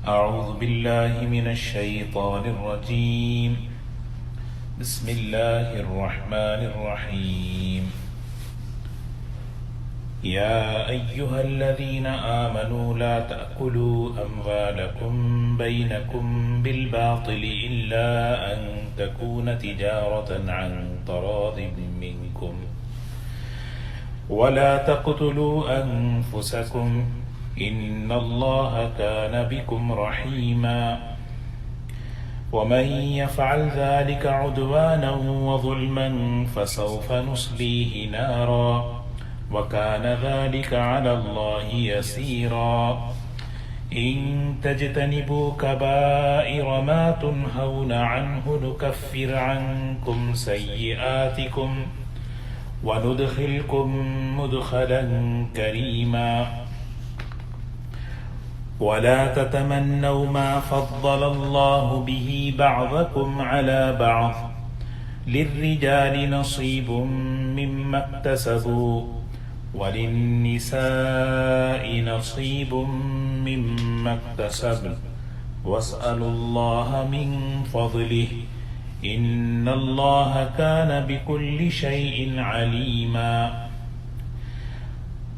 أعوذ بالله من الشيطان الرجيم. بسم الله الرحمن الرحيم. يا أيها الذين آمنوا لا تأكلوا أموالكم بينكم بالباطل إلا أن تكون تجارة عن تراض منكم ولا تقتلوا أنفسكم إن الله كان بكم رحيما ومن يفعل ذلك عدوانا وظلما فسوف نصليه نارا وكان ذلك على الله يسيرا إن تجتنبوا كبائر ما تنهون عنه نكفر عنكم سيئاتكم وندخلكم مدخلا كريما ولا تتمنوا ما فضل الله به بعضكم على بعض للرجال نصيب مما اكتسبوا وللنساء نصيب مما اكتسبن واسألوا الله من فضله إن الله كان بكل شيء عليما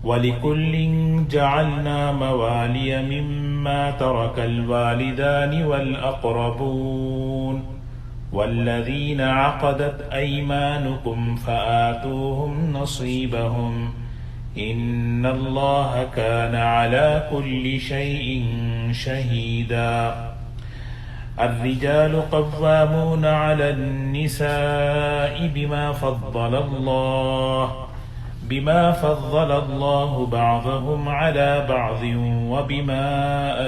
ولكل جعلنا موالي مما ترك الوالدان والأقربون والذين عقدت أيمانكم فآتوهم نصيبهم إن الله كان على كل شيء شهيدا الرجال قوامون على النساء بما فضل الله بعضهم على بعض وبما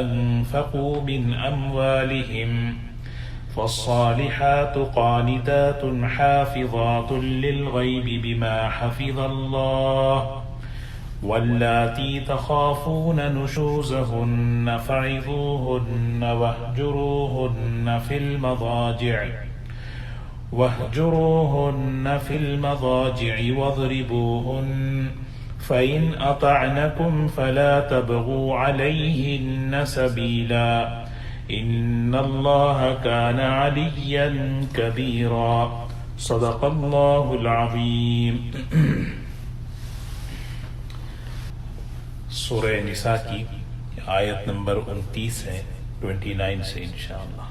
أنفقوا من أموالهم فالصالحات قانتات حافظات للغيب بما حفظ الله واللاتي تخافون نشوزهن فعظوهن واهجروهن في المضاجع واضربوهن فإن أطعنكم فلا تبغوا عليهن سبيلا إن الله كان عليا كبيرا صدق الله العظيم. سورہ نساء کی آیت نمبر 29 ہے، 29 سے انشاءاللہ.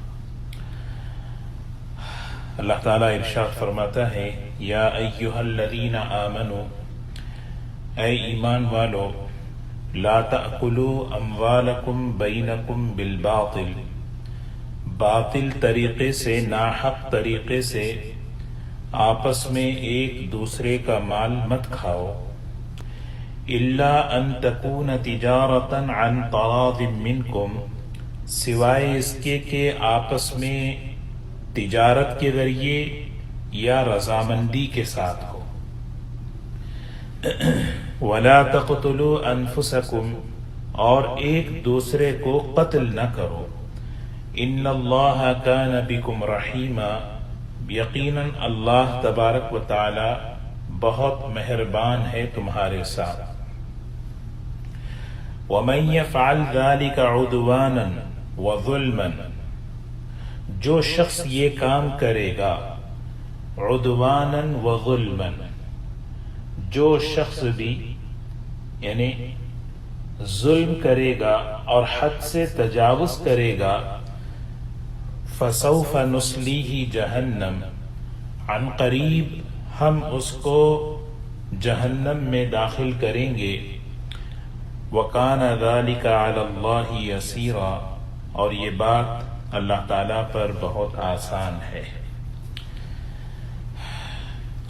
اللہ تعالیٰ ارشاد فرماتا ہے، یا ایہا الذین آمنوا، اے ایمان والو، لا تأکلوا اموالکم بینکم بالباطل، باطل طریقے سے، ناحق طریقے سے آپس میں ایک دوسرے کا مال مت کھاؤ، الا ان تکون تجارتا عن تراض منکم، سوائے اس کے کہ آپس میں تجارت کے ذریعے یا رضامندی کے ساتھ ہو. وَلَا تَقْتُلُوا أَنفُسَكُمْ، اور ایک دوسرے کو قتل نہ کرو. إِنَّ اللَّهَ كَانَ بِكُمْ رَحِيمًا، یقیناً اللہ تبارک و تعالی بہت مہربان ہے تمہارے ساتھ. وَمَن يَفْعَلْ ذَلِكَ عُدْوَانًا وَظُلْمًا، جو شخص یہ کام کرے گا، عدواناً وظلماً، جو شخص بھی یعنی ظلم کرے گا اور حد سے تجاوز کرے گا، فسوف نصلیہ جہنم، عن قریب ہم اس کو جہنم میں داخل کریں گے. وَكَانَ ذَلِكَ عَلَى اللَّهِ يَسِيرًا، اور یہ بات اللہ تعالیٰ پر بہت آسان ہے.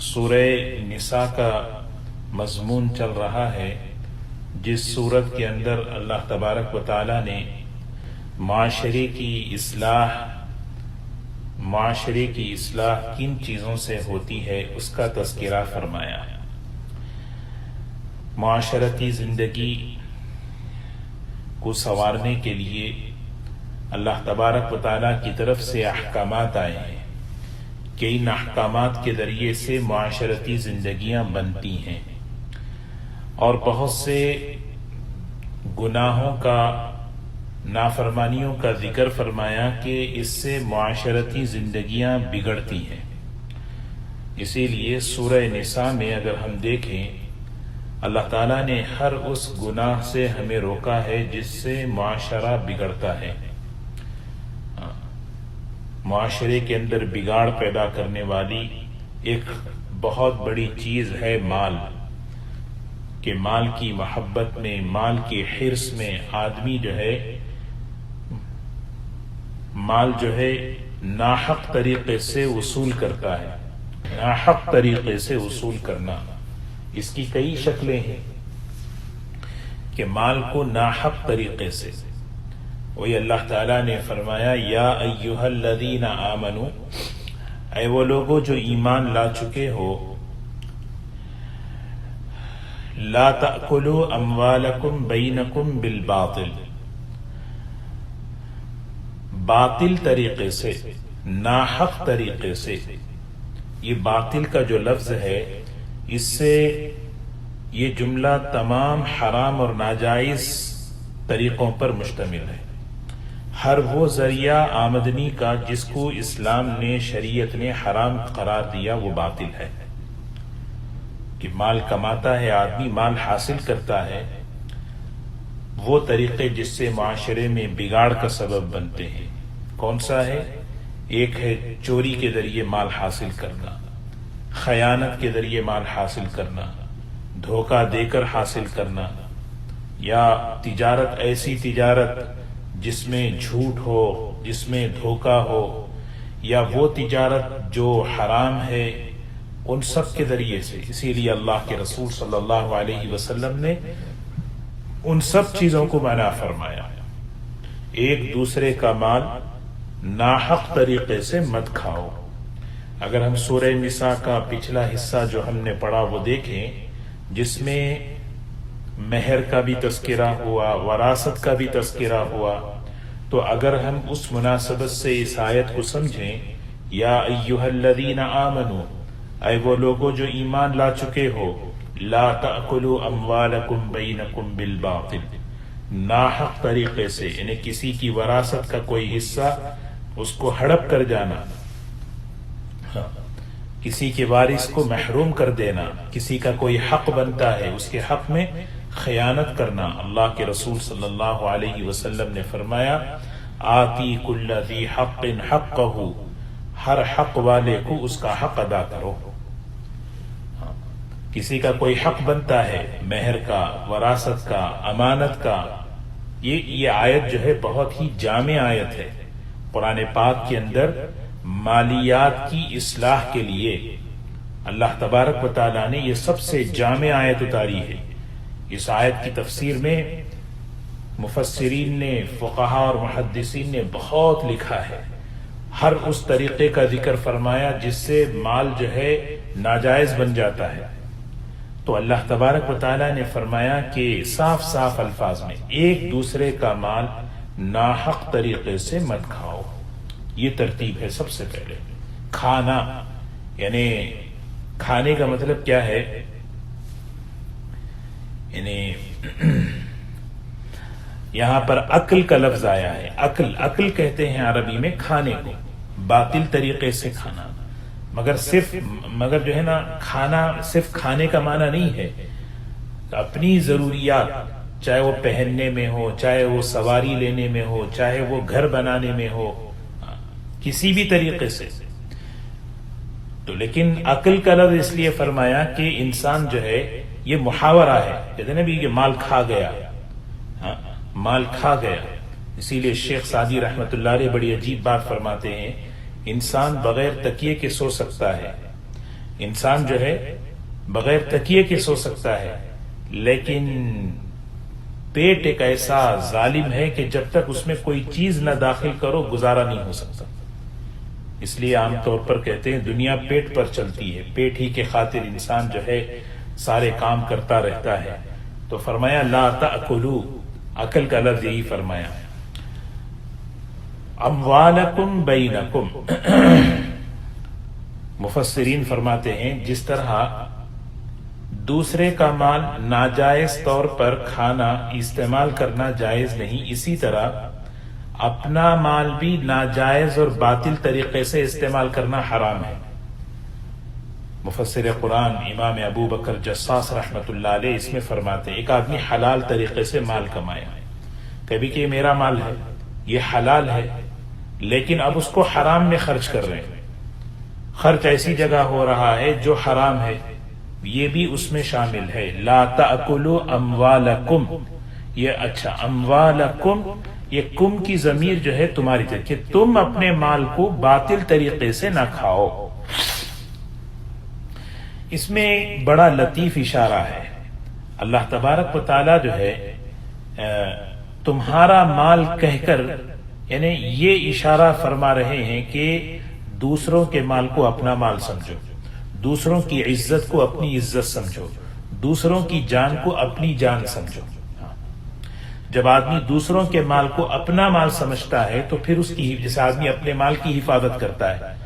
سورہ نساء کا مضمون چل رہا ہے، جس صورت کے اندر اللہ تبارک و تعالیٰ نے معاشرے کی اصلاح کن چیزوں سے ہوتی ہے اس کا تذکرہ فرمایا. معاشرتی زندگی کو سنوارنے کے لیے اللہ تبارک و تعالیٰ کی طرف سے احکامات آئے ہیں کہ ان احکامات کے ذریعے سے معاشرتی زندگیاں بنتی ہیں اور بہت سے گناہوں کا نافرمانیوں کا ذکر فرمایا کہ اس سے معاشرتی زندگیاں بگڑتی ہیں۔ اسی لیے سورہ نساء میں اگر ہم دیکھیں، اللہ تعالیٰ نے ہر اس گناہ سے ہمیں روکا ہے جس سے معاشرہ بگڑتا ہے۔ معاشرے کے اندر بگاڑ پیدا کرنے والی ایک بہت بڑی چیز ہے مال، کہ مال کی محبت میں، مال کی حرص میں آدمی جو ہے مال جو ہے ناحق طریقے سے وصول کرتا ہے۔ ناحق طریقے سے وصول کرنا، اس کی کئی شکلیں ہیں کہ مال کو ناحق طریقے سے، وہی اللہ تعالیٰ نے فرمایا یا ایھا الذین آمنو، اے وہ لوگوں جو ایمان لا چکے ہو، لا تأکلوا اموالکم بینکم بالباطل، باطل طریقے سے، ناحق طریقے سے۔ یہ باطل کا جو لفظ ہے، اس سے یہ جملہ تمام حرام اور ناجائز طریقوں پر مشتمل ہے۔ ہر وہ ذریعہ آمدنی کا جس کو اسلام نے، شریعت نے حرام قرار دیا، وہ باطل ہے۔ کہ مال کماتا ہے آدمی، مال حاصل کرتا ہے، وہ طریقے جس سے معاشرے میں بگاڑ کا سبب بنتے ہیں، کون سا ہے؟ ایک ہے چوری کے ذریعے مال حاصل کرنا، خیانت کے ذریعے مال حاصل کرنا، دھوکہ دے کر حاصل کرنا، یا تجارت، ایسی تجارت جس میں جھوٹ ہو، جس میں دھوکہ ہو، یا وہ تجارت جو حرام ہے، ان سب کے ذریعے سے۔ اسی لیے اللہ کے رسول صلی اللہ علیہ وسلم نے ان سب چیزوں کو منع فرمایا۔ ایک دوسرے کا مال ناحق طریقے سے مت کھاؤ۔ اگر ہم سورہ نساء کا پچھلا حصہ جو ہم نے پڑھا وہ دیکھیں، جس میں مہر کا بھی تذکرہ ہوا، وراثت کا بھی تذکرہ ہوا، تو اگر ہم اس مناسبت سے اس آیت کو سمجھیں، یا ایھا الذین آمنو، اے وہ لوگوں جو ایمان لا چکے ہو، لا تأکلوا اموالکم بینکم بالباطل، ناحق طریقے سے، یعنی کسی کی وراثت کا کوئی حصہ اس کو ہڑپ کر جانا، کسی کے وارث کو محروم کر دینا، کسی کا کوئی حق بنتا ہے اس کے حق میں خیانت کرنا۔ اللہ کے رسول صلی اللہ علیہ وسلم نے فرمایا آتی کل ذی حق حقہ، ہر حق والے کو اس کا حق ادا کرو۔ کسی کا کوئی حق بنتا ہے، مہر کا، وراثت کا، امانت کا، یہ آیت جو ہے بہت ہی جامع آیت ہے۔ قرآن پاک کے اندر مالیات کی اصلاح کے لیے اللہ تبارک و تعالیٰ نے یہ سب سے جامع آیت اتاری ہے۔ اس آیت کی تفسیر میں مفسرین نے، فقہاء اور محدثین نے بہت لکھا ہے۔ ہر اس طریقے کا ذکر فرمایا جس سے مال جو ہے ناجائز بن جاتا ہے۔ تو اللہ تبارک و تعالیٰ نے فرمایا کہ صاف صاف الفاظ میں ایک دوسرے کا مال ناحق طریقے سے مت کھاؤ۔ یہ ترتیب ہے سب سے پہلے۔ کھانا، یعنی کھانے کا مطلب کیا ہے؟ یعنی یہاں پر عقل کا لفظ آیا ہے۔ عقل کہتے ہیں عربی میں کھانے کو، باطل طریقے سے کھانا۔ مگر جو ہے نا، کھانا صرف کھانے کا معنی نہیں ہے۔ اپنی ضروریات، چاہے وہ پہننے میں ہو، چاہے وہ سواری لینے میں ہو، چاہے وہ گھر بنانے میں ہو، کسی بھی طریقے سے۔ تو لیکن عقل کا لفظ اس لیے فرمایا کہ انسان جو ہے، یہ محاورہ ہے، کہتے ہیں نا بھی یہ مال کھا گیا، مال کھا گیا۔ اسی لیے شیخ سعدی رحمۃ اللہ علیہ بڑی عجیب بات فرماتے ہیں، انسان بغیر تکیے کے سو سکتا ہے، انسان جو ہے بغیر تکیے کے سو سکتا ہے، لیکن پیٹ ایک ایسا ظالم ہے کہ جب تک اس میں کوئی چیز نہ داخل کرو گزارا نہیں ہو سکتا۔ اس لیے عام طور پر کہتے ہیں دنیا پیٹ پر چلتی ہے، پیٹ ہی کے خاطر انسان جو ہے سارے کام کرتا رہتا ہے۔ تو فرمایا لا تأکلوا، عقل کا لفظ یہی فرمایا، اموالکم بینکم۔ مفسرین فرماتے ہیں جس طرح دوسرے کا مال ناجائز طور پر کھانا، استعمال کرنا جائز نہیں، اسی طرح اپنا مال بھی ناجائز اور باطل طریقے سے استعمال کرنا حرام ہے۔ مفسر قرآن امام ابو بکر جساس رحمۃ اللہ علیہ اس میں فرماتے ہیں ایک آدمی حلال طریقے سے مال کمایا، کبھی کہ یہ میرا مال ہے، یہ حلال ہے، لیکن اب اس کو حرام میں خرچ کر رہے ہیں، خرچ ایسی جگہ ہو رہا ہے جو حرام ہے، یہ بھی اس میں شامل ہے۔ لا تأکلوا اموالکم، یہ اچھا اموالکم، یہ کم کی ضمیر جو ہے تمہاری طرف کہ تم اپنے مال کو باطل طریقے سے نہ کھاؤ۔ اس میں بڑا لطیف اشارہ ہے، اللہ تبارک و تعالی جو ہے تمہارا مال کہہ کر یعنی یہ اشارہ فرما رہے ہیں کہ دوسروں کے مال کو اپنا مال سمجھو، دوسروں کی عزت کو اپنی عزت سمجھو، دوسروں کی جان کو اپنی جان سمجھو۔ جب آدمی دوسروں کے مال کو اپنا مال سمجھتا ہے تو پھر اس کی جیسے آدمی اپنے مال کی حفاظت کرتا ہے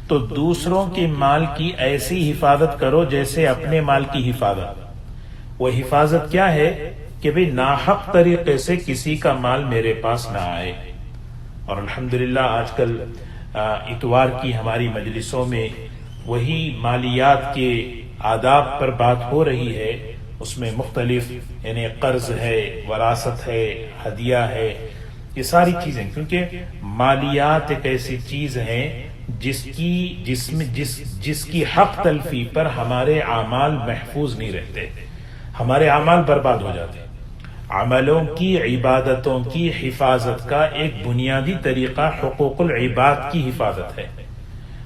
تو دوسروں کے مال کی ایسی حفاظت کرو جیسے اپنے مال کی حفاظت۔ وہ حفاظت کیا ہے کہ بھئی ناحق طریقے سے کسی کا مال میرے پاس نہ آئے۔ اور الحمدللہ آج کل اتوار کی ہماری مجلسوں میں وہی مالیات کے آداب پر بات ہو رہی ہے، اس میں مختلف یعنی قرض ہے، وراثت ہے، ہدیہ ہے، یہ ساری چیزیں، کیونکہ مالیات ایک ایسی چیز ہے جس کی حق تلفی پر ہمارے اعمال محفوظ نہیں رہتے، ہمارے اعمال برباد ہو جاتے ہیں۔ عملوں کی، عبادتوں کی حفاظت کا ایک بنیادی طریقہ حقوق العباد کی حفاظت ہے۔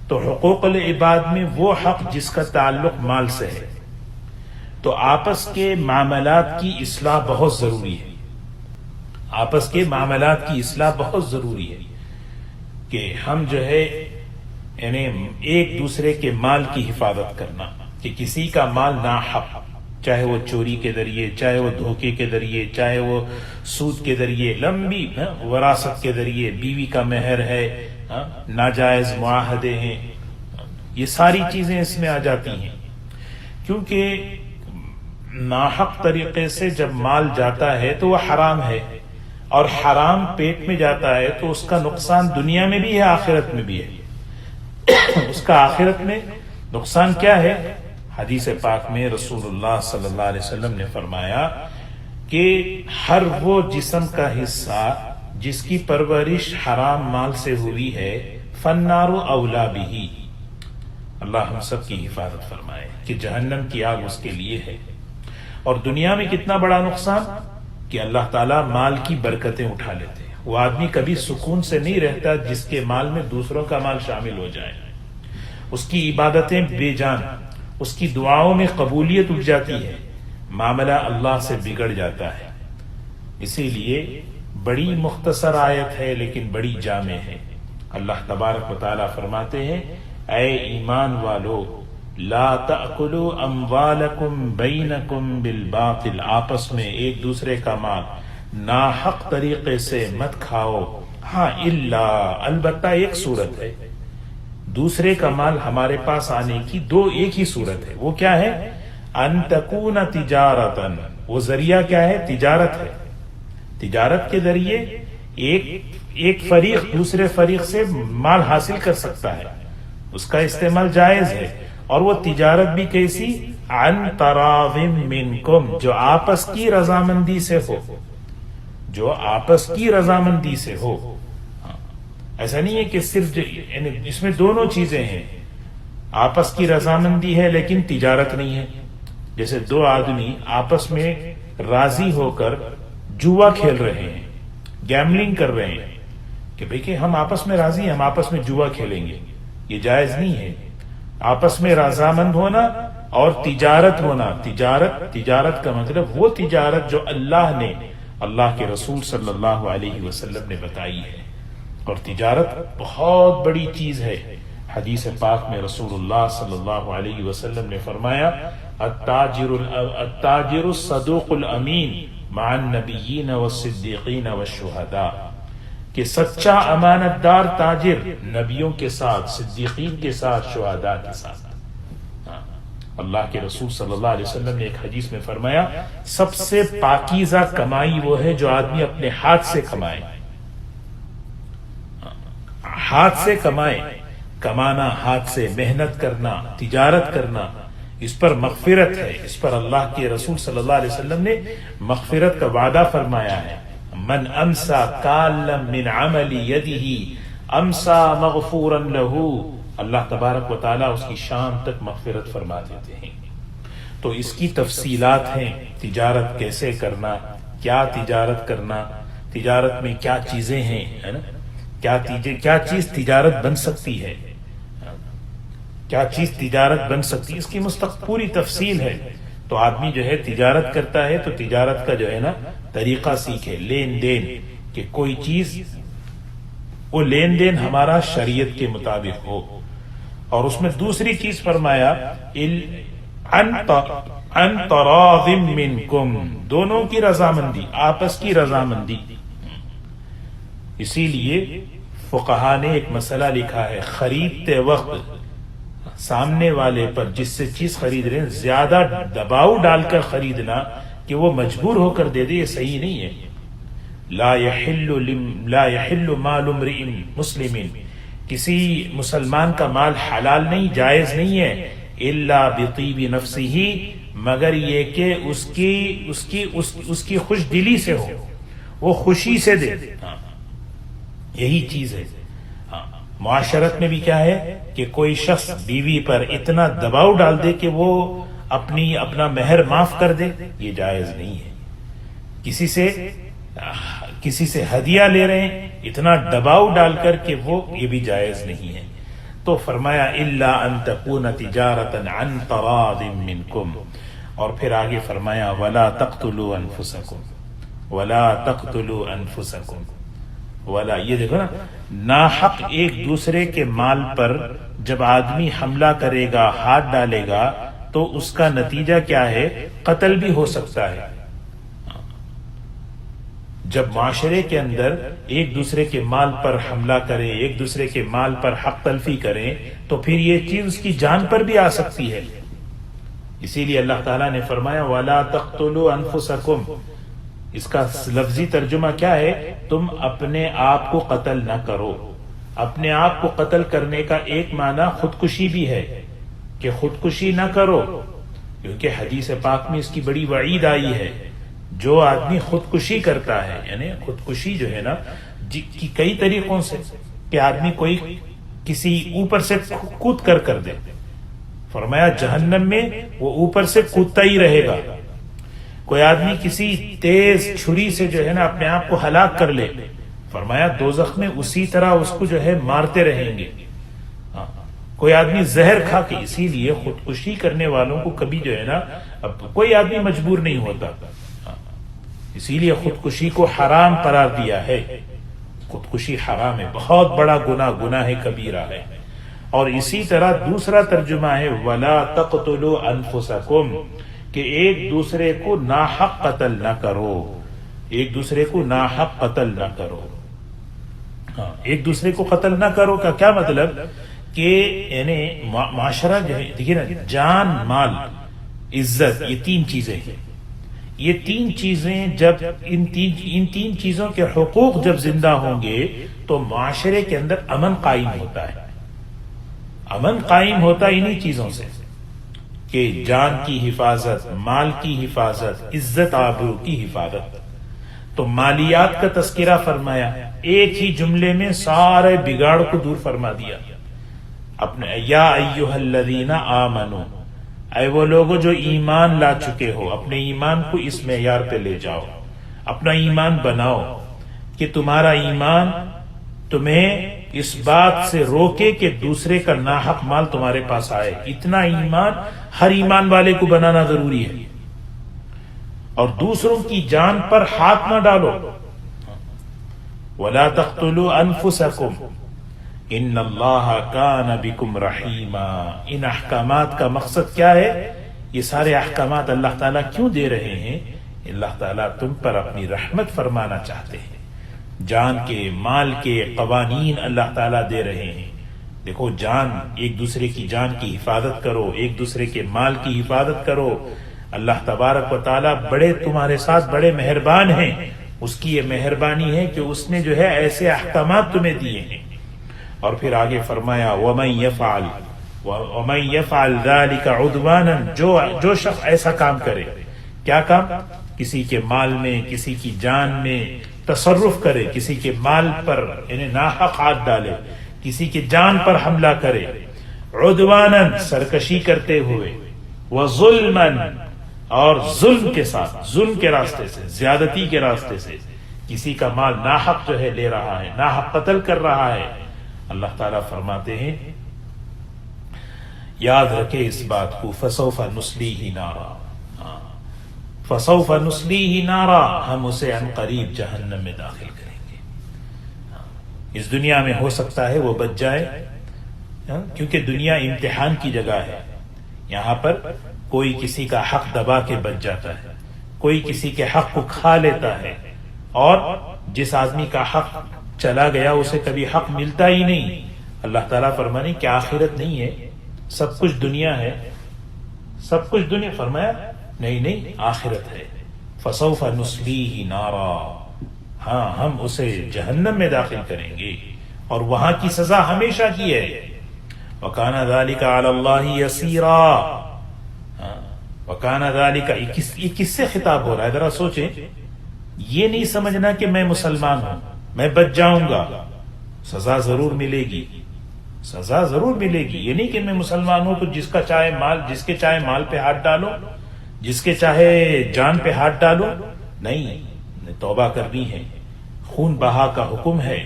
تو حقوق العباد میں وہ حق جس کا تعلق مال سے ہے، تو آپس کے معاملات کی اصلاح بہت ضروری ہے، آپس کے معاملات کی اصلاح بہت ضروری ہے کہ ہم جو ہے یعنی ایک دوسرے کے مال کی حفاظت کرنا، کہ کسی کا مال ناحق، چاہے وہ چوری کے ذریعے، چاہے وہ دھوکے کے ذریعے، چاہے وہ سود کے ذریعے، لمبی وراثت کے ذریعے، بیوی کا مہر ہے، ناجائز معاہدے ہیں، یہ ساری چیزیں اس میں آ جاتی ہیں۔ کیونکہ ناحق طریقے سے جب مال جاتا ہے تو وہ حرام ہے، اور حرام پیٹ میں جاتا ہے تو اس کا نقصان دنیا میں بھی ہے، آخرت میں بھی ہے۔ اس کا آخرت میں نقصان کیا ہے؟ حدیث پاک میں رسول اللہ صلی اللہ علیہ وسلم نے فرمایا کہ ہر وہ جسم کا حصہ جس کی پرورش حرام مال سے ہوئی ہے، فالنار اولا بہ، اللہ ہم سب کی حفاظت فرمائے کہ جہنم کی آگ اس کے لیے ہے۔ اور دنیا میں کتنا بڑا نقصان کہ اللہ تعالیٰ مال کی برکتیں اٹھا لیتے ہیں۔ وہ آدمی کبھی سکون سے نہیں رہتا جس کے مال میں دوسروں کا مال شامل ہو جائے، اس کی عبادتیں بے جان، اس کی دعاؤں میں قبولیت اٹھ جاتی ہے، معاملہ اللہ سے بگڑ جاتا ہے۔ اسی لیے بڑی مختصر آیت ہے لیکن بڑی جامع ہے۔ اللہ تبارک و تعالیٰ فرماتے ہیں اے ایمان والو لا تأکلوا اموالکم بینکم بالباطل، آپس میں ایک دوسرے کا مال ناحق طریقے سے مت کھاؤ۔ ہاں الا، البتہ ایک صورت ہے، دوسرے کا مال ہمارے پاس آنے کی ایک ہی صورت ہے، وہ کیا ہے؟ ان تکون تجارتا، وہ ذریعہ کیا ہے؟ تجارت ہے۔ تجارت کے ذریعے ایک فریق دوسرے فریق سے مال حاصل کر سکتا ہے، اس کا استعمال جائز ہے، اور وہ تجارت بھی کیسی؟ عن تراض منکم، جو آپس کی رضامندی سے ہو، جو آپس کی رضامندی سے ہو۔ ایسا نہیں ہے کہ صرف یعنی اس میں دونوں چیزیں ہیں، آپس کی رضامندی ہے لیکن تجارت نہیں ہے۔ جیسے دو آدمی آپس میں راضی ہو کر جوا کھیل رہے ہیں، گیملنگ کر رہے ہیں کہ بھئی کہ ہم آپس میں راضی ہیں، ہم آپس میں جوا کھیلیں گے، یہ جائز نہیں ہے۔ آپس میں رضامند ہونا اور تجارت ہونا، تجارت کا مطلب وہ تجارت جو اللہ نے، اللہ کے رسول صلی اللہ علیہ وسلم نے بتائی ہے، اور تجارت بہت بڑی چیز ہے۔ حدیث پاک میں رسول اللہ صلی اللہ علیہ وسلم نے فرمایا التاجر الصدوق الامین مع النبیین والصدیقین والشہداء، کہ سچا امانت دار تاجر نبیوں کے ساتھ، صدیقین کے ساتھ، شہداء کے ساتھ۔ اللہ کے رسول صلی اللہ علیہ وسلم نے ایک حدیث میں فرمایا سب سے پاکیزہ کمائی وہ ہے جو آدمی اپنے ہاتھ سے کمائے، ہاتھ سے کمائیں، کمانا ہاتھ سے، محنت کرنا، تجارت کرنا، اس پر مغفرت ہے، اس پر اللہ کے رسول صلی اللہ علیہ وسلم نے مغفرت کا وعدہ فرمایا ہے۔ من امسا کالا من عمل یدہ امسا مغفورا لہ، اللہ تبارک و تعالیٰ اس کی شام تک مغفرت فرما دیتے ہیں۔ تو اس کی تفصیلات ہیں، تجارت کیسے کرنا، کیا تجارت کرنا، تجارت میں کیا چیزیں ہیں، ہے نا، کیا چیز تجارت بن سکتی ہے، کیا چیز تجارت بن سکتی ہے، اس کی پوری تفصیل ہے۔ تو آدمی جو ہے تجارت کرتا ہے تو تجارت کا جو ہے نا طریقہ سیکھے، لین دین، کہ کوئی چیز وہ لین دین ہمارا شریعت کے مطابق ہو۔ اور اس میں دوسری چیز فرمایا ان تراض منکم، دونوں کی رضامندی، آپس کی رضامندی۔ اسی لیے فقہا نے ایک مسئلہ لکھا ہے، خریدتے وقت سامنے والے پر جس سے چیز خرید رہے ہیں زیادہ دباؤ ڈال کر خریدنا کہ وہ مجبور ہو کر دے دے، یہ صحیح نہیں ہے۔ لا يحل مال امرئ مسلم، کسی مسلمان کا مال حلال نہیں، جائز نہیں ہے، الا بطیب نفسہ، مگر یہ کہ اس کی خوش دلی سے ہو، وہ خوشی سے دے، یہی چیز ہے۔ معاشرت میں بھی کیا ہے کہ کوئی شخص بیوی پر اتنا دباؤ ڈال دے کہ وہ اپنا مہر معاف کر دے، یہ جائز نہیں ہے۔ کسی سے ہدیہ لے رہے ہیں اتنا دباؤ ڈال کر کہ وہ، یہ بھی جائز نہیں ہے۔ تو فرمایا الا ان تکون تجارتا عن تراض منکم، اور پھر آگے فرمایا ولا تقتلوا انفسکم، ولا تقتلوا انفسکم، ولا، یہ دیکھو نا، ناحق ایک دوسرے کے مال پر جب آدمی حملہ کرے گا، ہاتھ ڈالے گا، تو اس کا نتیجہ کیا ہے؟ قتل بھی ہو سکتا ہے۔ جب معاشرے کے اندر ایک دوسرے کے مال پر حملہ کریں، ایک دوسرے کے مال پر حق تلفی کریں، تو پھر یہ چیز اس کی جان پر بھی آ سکتی ہے۔ اسی لیے اللہ تعالیٰ نے فرمایا وَلَا تَقْتُلُوا أَنفُسَكُمْ، اس کا لفظی ترجمہ کیا ہے؟ تم اپنے آپ کو قتل نہ کرو۔ اپنے آپ کو قتل کرنے کا ایک معنی خودکشی بھی ہے، کہ خودکشی نہ کرو، کیونکہ حدیث پاک میں اس کی بڑی وعید آئی ہے۔ جو آدمی خودکشی کرتا ہے، یعنی خودکشی جو ہے نا کی کئی طریقوں سے، کہ آدمی کوئی کسی اوپر سے کود کر دے، فرمایا جہنم میں وہ اوپر سے کودتا ہی رہے گا۔ کوئی آدمی کسی تیز چھری سے جو ہے نا اپنے آپ کو ہلاک کر لے، فرمایا دوزخ میں اسی طرح اس کو جو ہے مارتے رہیں گے۔ کوئی آدمی زہر کھا کے، اسی لیے خودکشی کرنے والوں کو کبھی جو ہے نا اب کوئی آدمی مجبور نہیں ہوتا، اسی لیے خودکشی کو حرام قرار دیا ہے۔ خودکشی حرام ہے، بہت بڑا گناہ کبیرہ ہے۔ اور اسی طرح دوسرا ترجمہ ہے وَلَا تَقْتُلُوا أَنفُسَكُمْ، کہ ایک دوسرے کو ناحق قتل نہ کرو، ایک دوسرے کو ناحق قتل نہ کرو۔ ایک دوسرے کو قتل نہ کرو کا کیا مطلب؟ کہ یعنی معاشرہ جو ہے، دیکھیے نا، جان، مال، عزت، یہ تین چیزیں ہیں۔ یہ تین چیزیں جب ان تین چیزوں کے حقوق جب زندہ ہوں گے تو معاشرے کے اندر امن قائم ہوتا ہے۔ امن قائم ہوتا انہی چیزوں سے، کہ جان کی حفاظت، مال کی حفاظت، عزت آبرو کی حفاظت۔ تو مالیات کا تذکرہ فرمایا، ایک ہی جملے میں سارے بگاڑ کو دور فرما دیا۔ اپنے یا ایھا الذین آمنوا، اے وہ لوگوں جو ایمان لا چکے ہو، اپنے ایمان کو اس معیار پہ لے جاؤ، اپنا ایمان بناؤ کہ تمہارا ایمان تمہیں اس بات سے روکے کہ دوسرے کا ناحق مال تمہارے پاس آئے۔ اتنا ایمان ہر ایمان والے کو بنانا ضروری ہے۔ اور دوسروں کی جان پر ہاتھ نہ ڈالو۔ وَلَا تَقْتُلُوا أَنفُسَكُمْ ان اللہ کان بکم رحیما۔ ان احکامات کا مقصد کیا ہے؟ یہ سارے احکامات اللہ تعالیٰ کیوں دے رہے ہیں؟ اللہ تعالیٰ تم پر اپنی رحمت فرمانا چاہتے ہیں۔ جان کے، مال کے قوانین اللہ تعالیٰ دے رہے ہیں۔ دیکھو، جان، ایک دوسرے کی جان کی حفاظت کرو، ایک دوسرے کے مال کی حفاظت کرو۔ اللہ تبارک و تعالیٰ تمہارے ساتھ بڑے مہربان ہیں۔ اس کی یہ مہربانی ہے کہ اس نے جو ہے ایسے احکامات تمہیں دیے ہیں۔ اور پھر آگے فرمایا وَمَن يَفْعَلْ ذَلِكَ عُدْوَانًا، جو شخص ایسا کام کرے، کیا کام؟ کسی کے مال میں، کسی کی جان میں تصرف کرے، کسی کے مال پر یعنی ناحق ہاتھ ڈالے، کسی کی جان پر حملہ کرے، عدواناً سرکشی کرتے ہوئے، وظلماً اور ظلم کے ساتھ، ظلم کے راستے سے، زیادتی کے راستے سے کسی کا مال ناحق جو ہے لے رہا ہے، ناحق قتل کر رہا ہے، اللہ تعالیٰ فرماتے ہیں یاد رکھے اس بات کو، فسوف نصلیہ نارا، فسوف نصلیہ نارا، ہم اسے عن قریب جہنم میں داخل کریں گے۔ اس دنیا میں ہو سکتا ہے وہ بچ جائے، کیونکہ دنیا امتحان کی جگہ ہے، یہاں پر کوئی کسی کا حق دبا کے بچ جاتا ہے، کوئی کسی کے حق کو کھا لیتا ہے، اور جس آدمی کا حق چلا گیا اسے کبھی حق ملتا ہی نہیں۔ اللہ تعالیٰ فرمانے کہ آخرت نہیں ہے، سب کچھ دنیا ہے، سب کچھ دنیا، فرمایا نہیں آخرت ہے، فسوف نصلیہ نارا، ہاں ہم اسے جہنم میں داخل کریں گے، اور وہاں کی سزا ہمیشہ کی ہے۔ وَكَانَ ذَلِكَ عَلَى اللَّهِ يَسِيرًا، وَكَانَ ذَلِكَ، یہ کس سے خطاب ہو رہا ہے؟ ذرا سوچیں، یہ نہیں سمجھنا کہ میں مسلمان ہوں، میں بچ جاؤں گا، سزا ضرور ملے گی، سزا ضرور ملے گی، یہ نہیں کہ میں مسلمان ہوں تو جس کا چاہے مال، جس کے چاہے مال پہ ہاتھ ڈالو، جس کے چاہے جان پہ ہاتھ ڈالو، نہیں، توبہ کرنی ہے، خون بہا کا حکم ہے،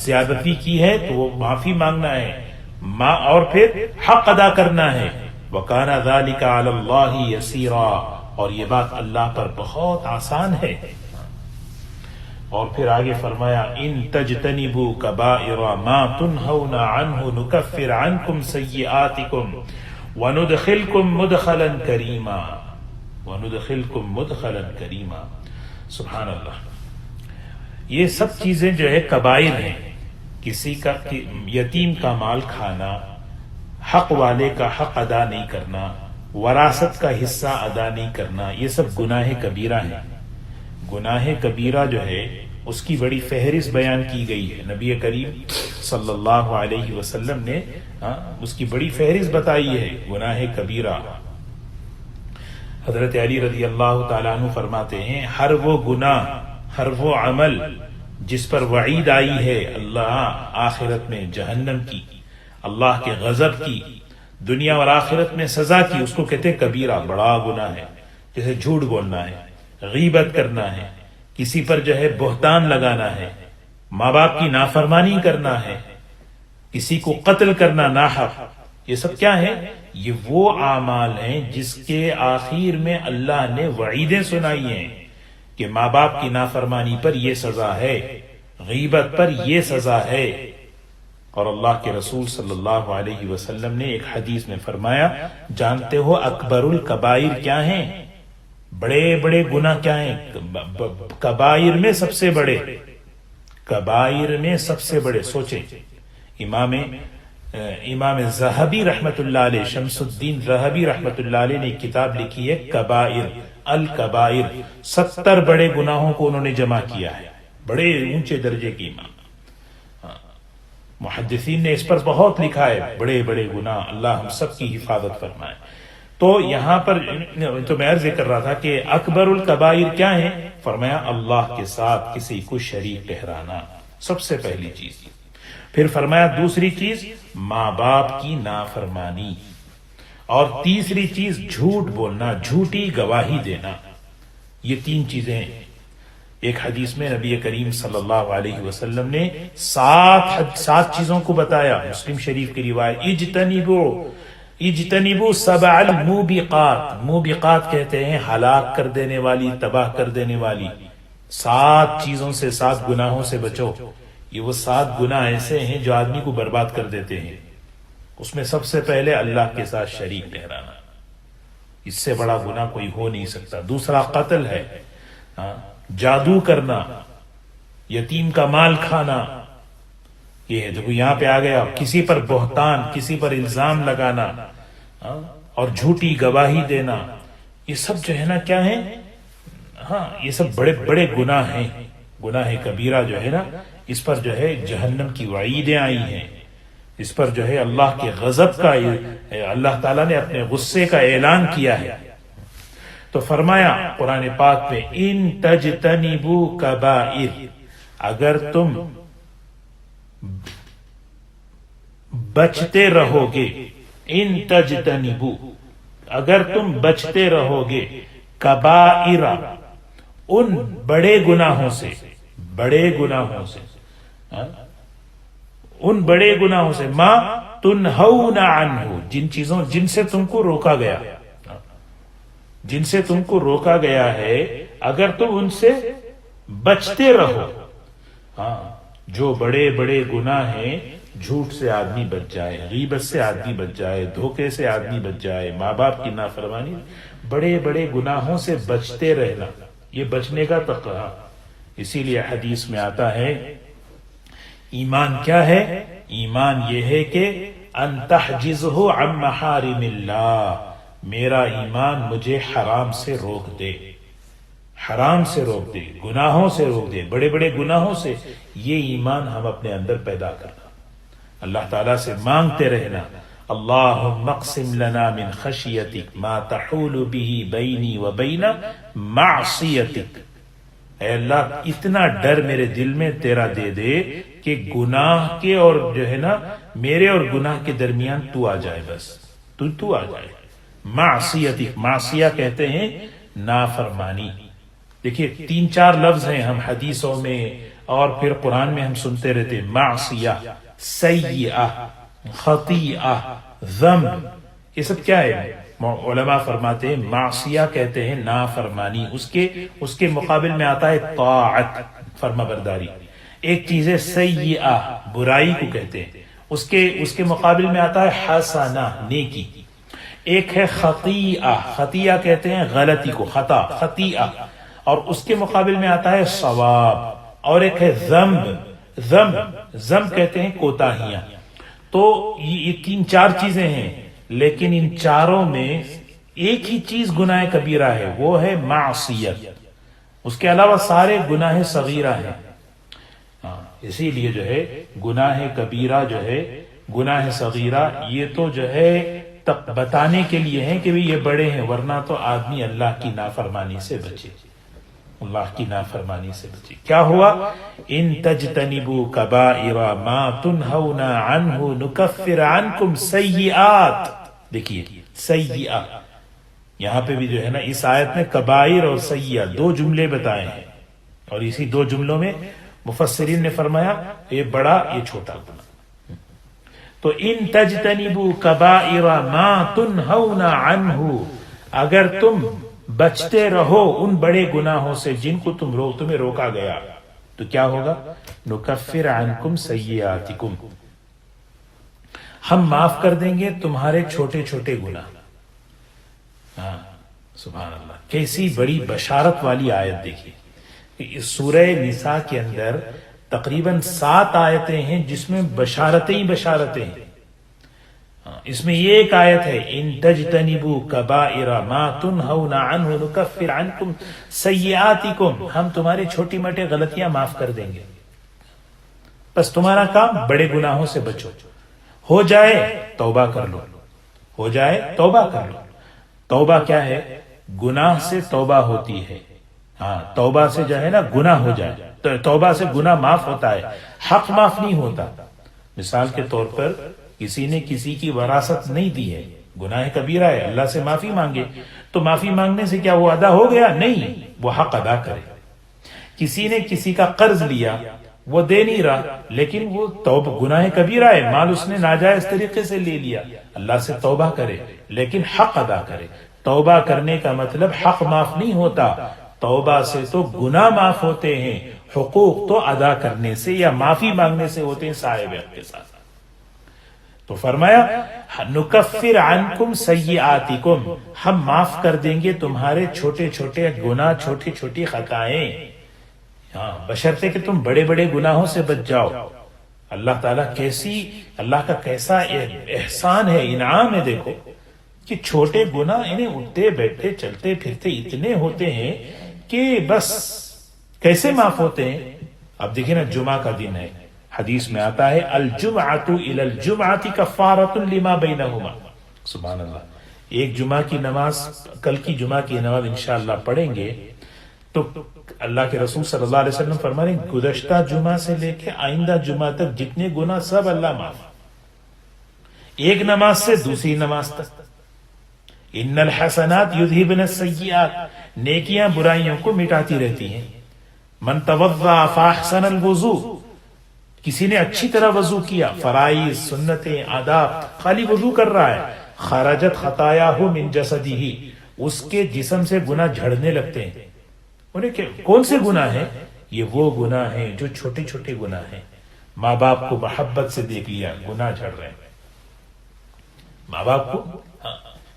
زیادتی کی ہے تو وہ معافی مانگنا ہے، اور پھر حق ادا کرنا ہے۔ وَكَانَ ذَلِكَ عَلَى اللَّهِ يَسِيرًا، اور یہ بات اللہ پر بہت آسان ہے۔ اور پھر آگے فرمایا ان تجتنبوا کبائر ما تنہون عنہ نکفر عنکم سیئاتکم وندخلکم مدخلا کریما، وندخلکم مدخلا کریما۔ سبحان اللہ، یہ سب چیزیں جو ہے کبائر ہیں، کسی کا یتیم کا مال کھانا، حق والے کا حق ادا نہیں کرنا، وراثت کا حصہ ادا نہیں کرنا، یہ سب گناہ کبیرہ ہیں۔ گناہ کبیرہ جو ہے اس کی بڑی فہرست بیان کی گئی ہے، نبی کریم صلی اللہ علیہ وسلم نے اس کی بڑی فہرست بتائی ہے، گناہ کبیرہ۔ حضرت علی رضی اللہ تعالیٰ عنہ فرماتے ہیں ہر وہ گناہ، ہر وہ عمل جس پر وعید آئی ہے اللہ آخرت میں جہنم کی، اللہ کے غضب کی، دنیا اور آخرت میں سزا کی، اس کو کہتے ہیں کبیرہ، بڑا گناہ ہے۔ جیسے جھوٹ بولنا ہے، غیبت کرنا ہے، کسی پر جو ہے بہتان لگانا ہے، ماں باپ کی نافرمانی کرنا ہے، کسی کو قتل کرنا ناحق، یہ سب کیا ہے؟ یہ وہ اعمال ہیں جس کے آخر میں اللہ نے وعیدیں سنائی ہیں کہ ماں باپ کی نافرمانی پر یہ سزا ہے، غیبت پر یہ سزا ہے۔ اور اللہ کے رسول صلی اللہ علیہ وسلم نے ایک حدیث میں فرمایا جانتے ہو اکبر الکبائر کیا ہیں؟ بڑے بڑے گناہ کیا ہیں؟ کبائر میں سب سے بڑے، کبائر میں سب سے بڑے، سوچیں امام ذہبی رحمت اللہ علیہ، شمس الدین ذہبی رحمت اللہ علیہ نے ایک کتاب لکھی ہے کبائر الکبائر، 70 بڑے گناہوں کو انہوں نے جمع کیا ہے، بڑے اونچے درجے کی امام۔ محدثین نے اس پر بہت لکھا ہے، بڑے بڑے گناہ، اللہ ہم سب کی حفاظت فرمائے۔ تو یہاں پر تو میں عرض کر رہا تھا کہ اکبر الکبائر کیا ہیں؟ فرمایا اللہ کے ساتھ کسی کو شریک ٹھہرانا، سب سے پہلی چیز۔ پھر فرمایا دوسری چیز ماں باپ کی نافرمانی، اور تیسری چیز جھوٹ بولنا، جھوٹی گواہی دینا، یہ 3 چیزیں ہیں۔ ایک حدیث میں نبی کریم صلی اللہ علیہ وسلم نے 7 چیزوں کو بتایا، مسلم شریف کی روایت، اجتنبوا 7 الموبقات، موبقات کہتے ہیں ہلاک کر دینے والی، تباہ کر دینے والی، 7 چیزوں سے، 7 گناہوں سے بچو۔ یہ وہ 7 گناہ ایسے ہیں جو آدمی کو برباد کر دیتے ہیں۔ اس میں سب سے پہلے اللہ کے ساتھ شریک ٹھہرانا، اس سے بڑا گناہ کوئی ہو نہیں سکتا۔ دوسرا قتل ہے، جادو کرنا، یتیم کا مال کھانا، یہ ہے دیکھو یہاں پہ آ گیا، کسی پر بہتان، کسی پر الزام لگانا، اور جھوٹی گواہی دینا، یہ سب جو ہے نا کیا ہے؟ یہ سب بڑے بڑے گناہ ہیں، گناہ کبیرہ جو ہے نا اس پر جو ہے جہنم کی وعیدیں آئی ہیں، اس پر جو ہے اللہ کے غضب کا، اللہ تعالیٰ نے اپنے غصے کا اعلان کیا ہے۔ تو فرمایا قرآن پاک میں ان تجتنبوا کبائر، اگر تم بچتے رہو گے، ان تجتنبوا، اگر تم بچتے رہو گے، کبائر، ان بڑے گناہوں سے، بڑے گناہوں سے، ان بڑے گناہوں سے، ما تنہون عنہ، جن چیزوں، جن سے تم کو روکا گیا، جن سے تم کو روکا گیا ہے، اگر تم ان سے بچتے رہو۔ ہاں، جو بڑے بڑے گناہ ہیں، جھوٹ سے آدمی بچ جائے، غیبت سے آدمی بچ جائے، دھوکے سے آدمی بچ جائے، ماں باپ کی نافرمانی، بڑے بڑے گناہوں سے بچتے رہنا، یہ بچنے کا تقویٰ۔ اسی لیے حدیث میں آتا ہے ایمان کیا ہے؟ ایمان یہ ہے کہ ان تحجزہ عن محارم اللہ، میرا ایمان مجھے حرام سے روک دے، حرام سے روک دے، گناہوں سے روک دے، بڑے بڑے گناہوں سے۔ یہ ایمان ہم اپنے اندر پیدا کرنا، اللہ تعالیٰ سے مانگتے رہنا، اللہم اقسم لنا من خشیتک ما تحول به بینی و بین معصیتک، اے اللہ اتنا ڈر میرے دل میں تیرا دے دے کہ گناہ کے اور جو ہے نا میرے اور گناہ کے درمیان تو آ جائے، بس تو آ جائے۔ معصیتک، معصیہ کہتے ہیں نافرمانی۔ دیکھیے 3-4 لفظ ہیں، ہم حدیثوں میں اور پھر قرآن میں ہم سنتے رہتے، معصیہ، سیئہ، خطیئہ، ذنب، یہ سب کیا ہے؟ علماء فرماتے ہیں معصیہ کہتے ہیں نافرمانی، اس کے مقابل میں آتا ہے طاعت، فرما برداری۔ ایک چیز ہے سیئہ، برائی کو کہتے ہیں، اس کے مقابل میں آتا ہے حسنہ، نیکی۔ ایک ہے خطیئہ، خطیئہ کہتے ہیں غلطی کو، خطا، خطیئہ، اور اس کے مقابل میں آتا ہے ثواب۔ اور ایک ہے ذنب، ذنب کہتے ہیں کوتاہیاں۔ تو یہ 3-4 چیزیں ہیں، لیکن ان چاروں میں ایک ہی چیز گناہ کبیرہ ہے، وہ ہے معصیت، اس کے علاوہ سارے گناہ صغیرہ ہیں۔ اسی لیے جو ہے گناہ کبیرہ جو ہے، گناہ صغیرہ، یہ تو جو ہے بتانے کے لیے ہیں کہ یہ بڑے ہیں، ورنہ تو آدمی اللہ کی نافرمانی سے بچے، اللہ کی نافرمانی سے بچے۔ کیا ہوا؟ ان تجتنبوا کبائر ما تنہون عنہ نکفر عنکم سیئات۔ دیکھیے سیئہ، یہاں پہ بھی جو ہے نا اس آیت میں کبائر اور سیئہ 2 جملے بتائے ہیں، اور اسی 2 جملوں میں مفسرین نے فرمایا یہ بڑا، یہ چھوٹا گناہ۔ تو ان تجتنبوا کبائر ما تنہون عنہ، اگر تم بچتے رہو ان بڑے گناہوں سے جن کو تمہیں روکا گیا، تو کیا ہوگا؟ نکفر عنکم سیئاتکم، ہم معاف کر دیں گے تمہارے چھوٹے چھوٹے گناہ۔ ہاں سبحان اللہ، کیسی بڑی بشارت والی آیت دیکھیے۔ اس سورہ نساء کے اندر تقریباً 7 آیتیں ہیں جس میں بشارتیں ہی بشارتیں ہیں۔ اس میں یہ ایک آیت ہے ان تجتنبوا کبائر ما تنہون عنہ نکفر عنکم سیئاتکم، ہم تمہاری چھوٹی موٹی غلطیاں معاف کر دیں گے، بس تمہارا کام بڑے گناہوں سے بچو، ہو جائے توبہ کر لو، ہو جائے توبہ کر لو۔ توبہ کیا ہے؟ گناہ سے توبہ ہوتی ہے۔ ہاں، توبہ سے جو ہے نا گناہ ہو جائے، تو توبہ سے گناہ معاف ہوتا ہے، حق معاف نہیں ہوتا۔ مثال کے طور پر کسی نے کسی کی وراثت نہیں دی ہے، گناہ کبیرہ ہے، اللہ سے معافی مانگے، تو معافی مانگنے سے کیا وہ ادا ہو گیا؟ نہیں، وہ حق ادا کرے۔ کسی نے کسی کا قرض لیا، وہ دے نہیں رہا، لیکن وہ توبہ، گناہ کبیرہ ہے، مال اس نے ناجائز طریقے سے لے لیا، اللہ سے توبہ کرے لیکن حق ادا کرے۔ توبہ کرنے کا مطلب حق معاف نہیں ہوتا، توبہ سے تو گناہ معاف ہوتے ہیں، حقوق تو ادا کرنے سے یا معافی مانگنے سے ہوتے ہیں صاحب حق کے ساتھ۔ تو فرمایا نکفر عنکم سیئاتکم، ہم معاف کر دیں گے تمہارے چھوٹے چھوٹے گناہ، چھوٹی چھوٹی خطائیں، ہاں بشرطے کہ تم بڑے بڑے گناہوں سے بچ جاؤ۔ اللہ تعالیٰ اللہ کا کیسا احسان ہے، انعام ہے، دیکھو کہ چھوٹے گناہ انہیں اٹھتے بیٹھتے چلتے پھرتے اتنے ہوتے ہیں کہ بس کیسے معاف ہوتے ہیں؟ اب دیکھیں نا جمعہ کا دن ہے، حدیث میں آتا ہے الجمعۃ الی الجمعۃ کفارۃ لما بینہما، سبحان اللہ، ایک جمعہ کی نماز، کل کی جمعہ کی نماز انشاءاللہ پڑھیں گے تو اللہ کے رسول صلی اللہ علیہ وسلم فرما رہے ہیں گزشتہ جمعہ سے لے کے آئندہ جمعہ تک جتنے گناہ سب اللہ معاف، ایک نماز سے دوسری نماز تک۔ ان الحسنات یذہبن السیئات، نیکیاں برائیوں کو مٹاتی رہتی ہیں۔ من توضأ فاحسن الوضوء، کسی نے اچھی طرح وضو کیا، فرائض، سنتیں، آداب، خالی وضو کر رہا ہے، خرجت خطایاہ من جسدہ، اس کے جسم سے گناہ جھڑنے لگتے ہیں۔ انہیں کون سے گناہ ہیں؟ یہ وہ گناہ ہیں جو چھوٹے چھوٹے گناہ ہیں۔ ماں باپ کو محبت سے دیکھ لیا، گناہ جھڑ رہے ہیں۔ ماں باپ کو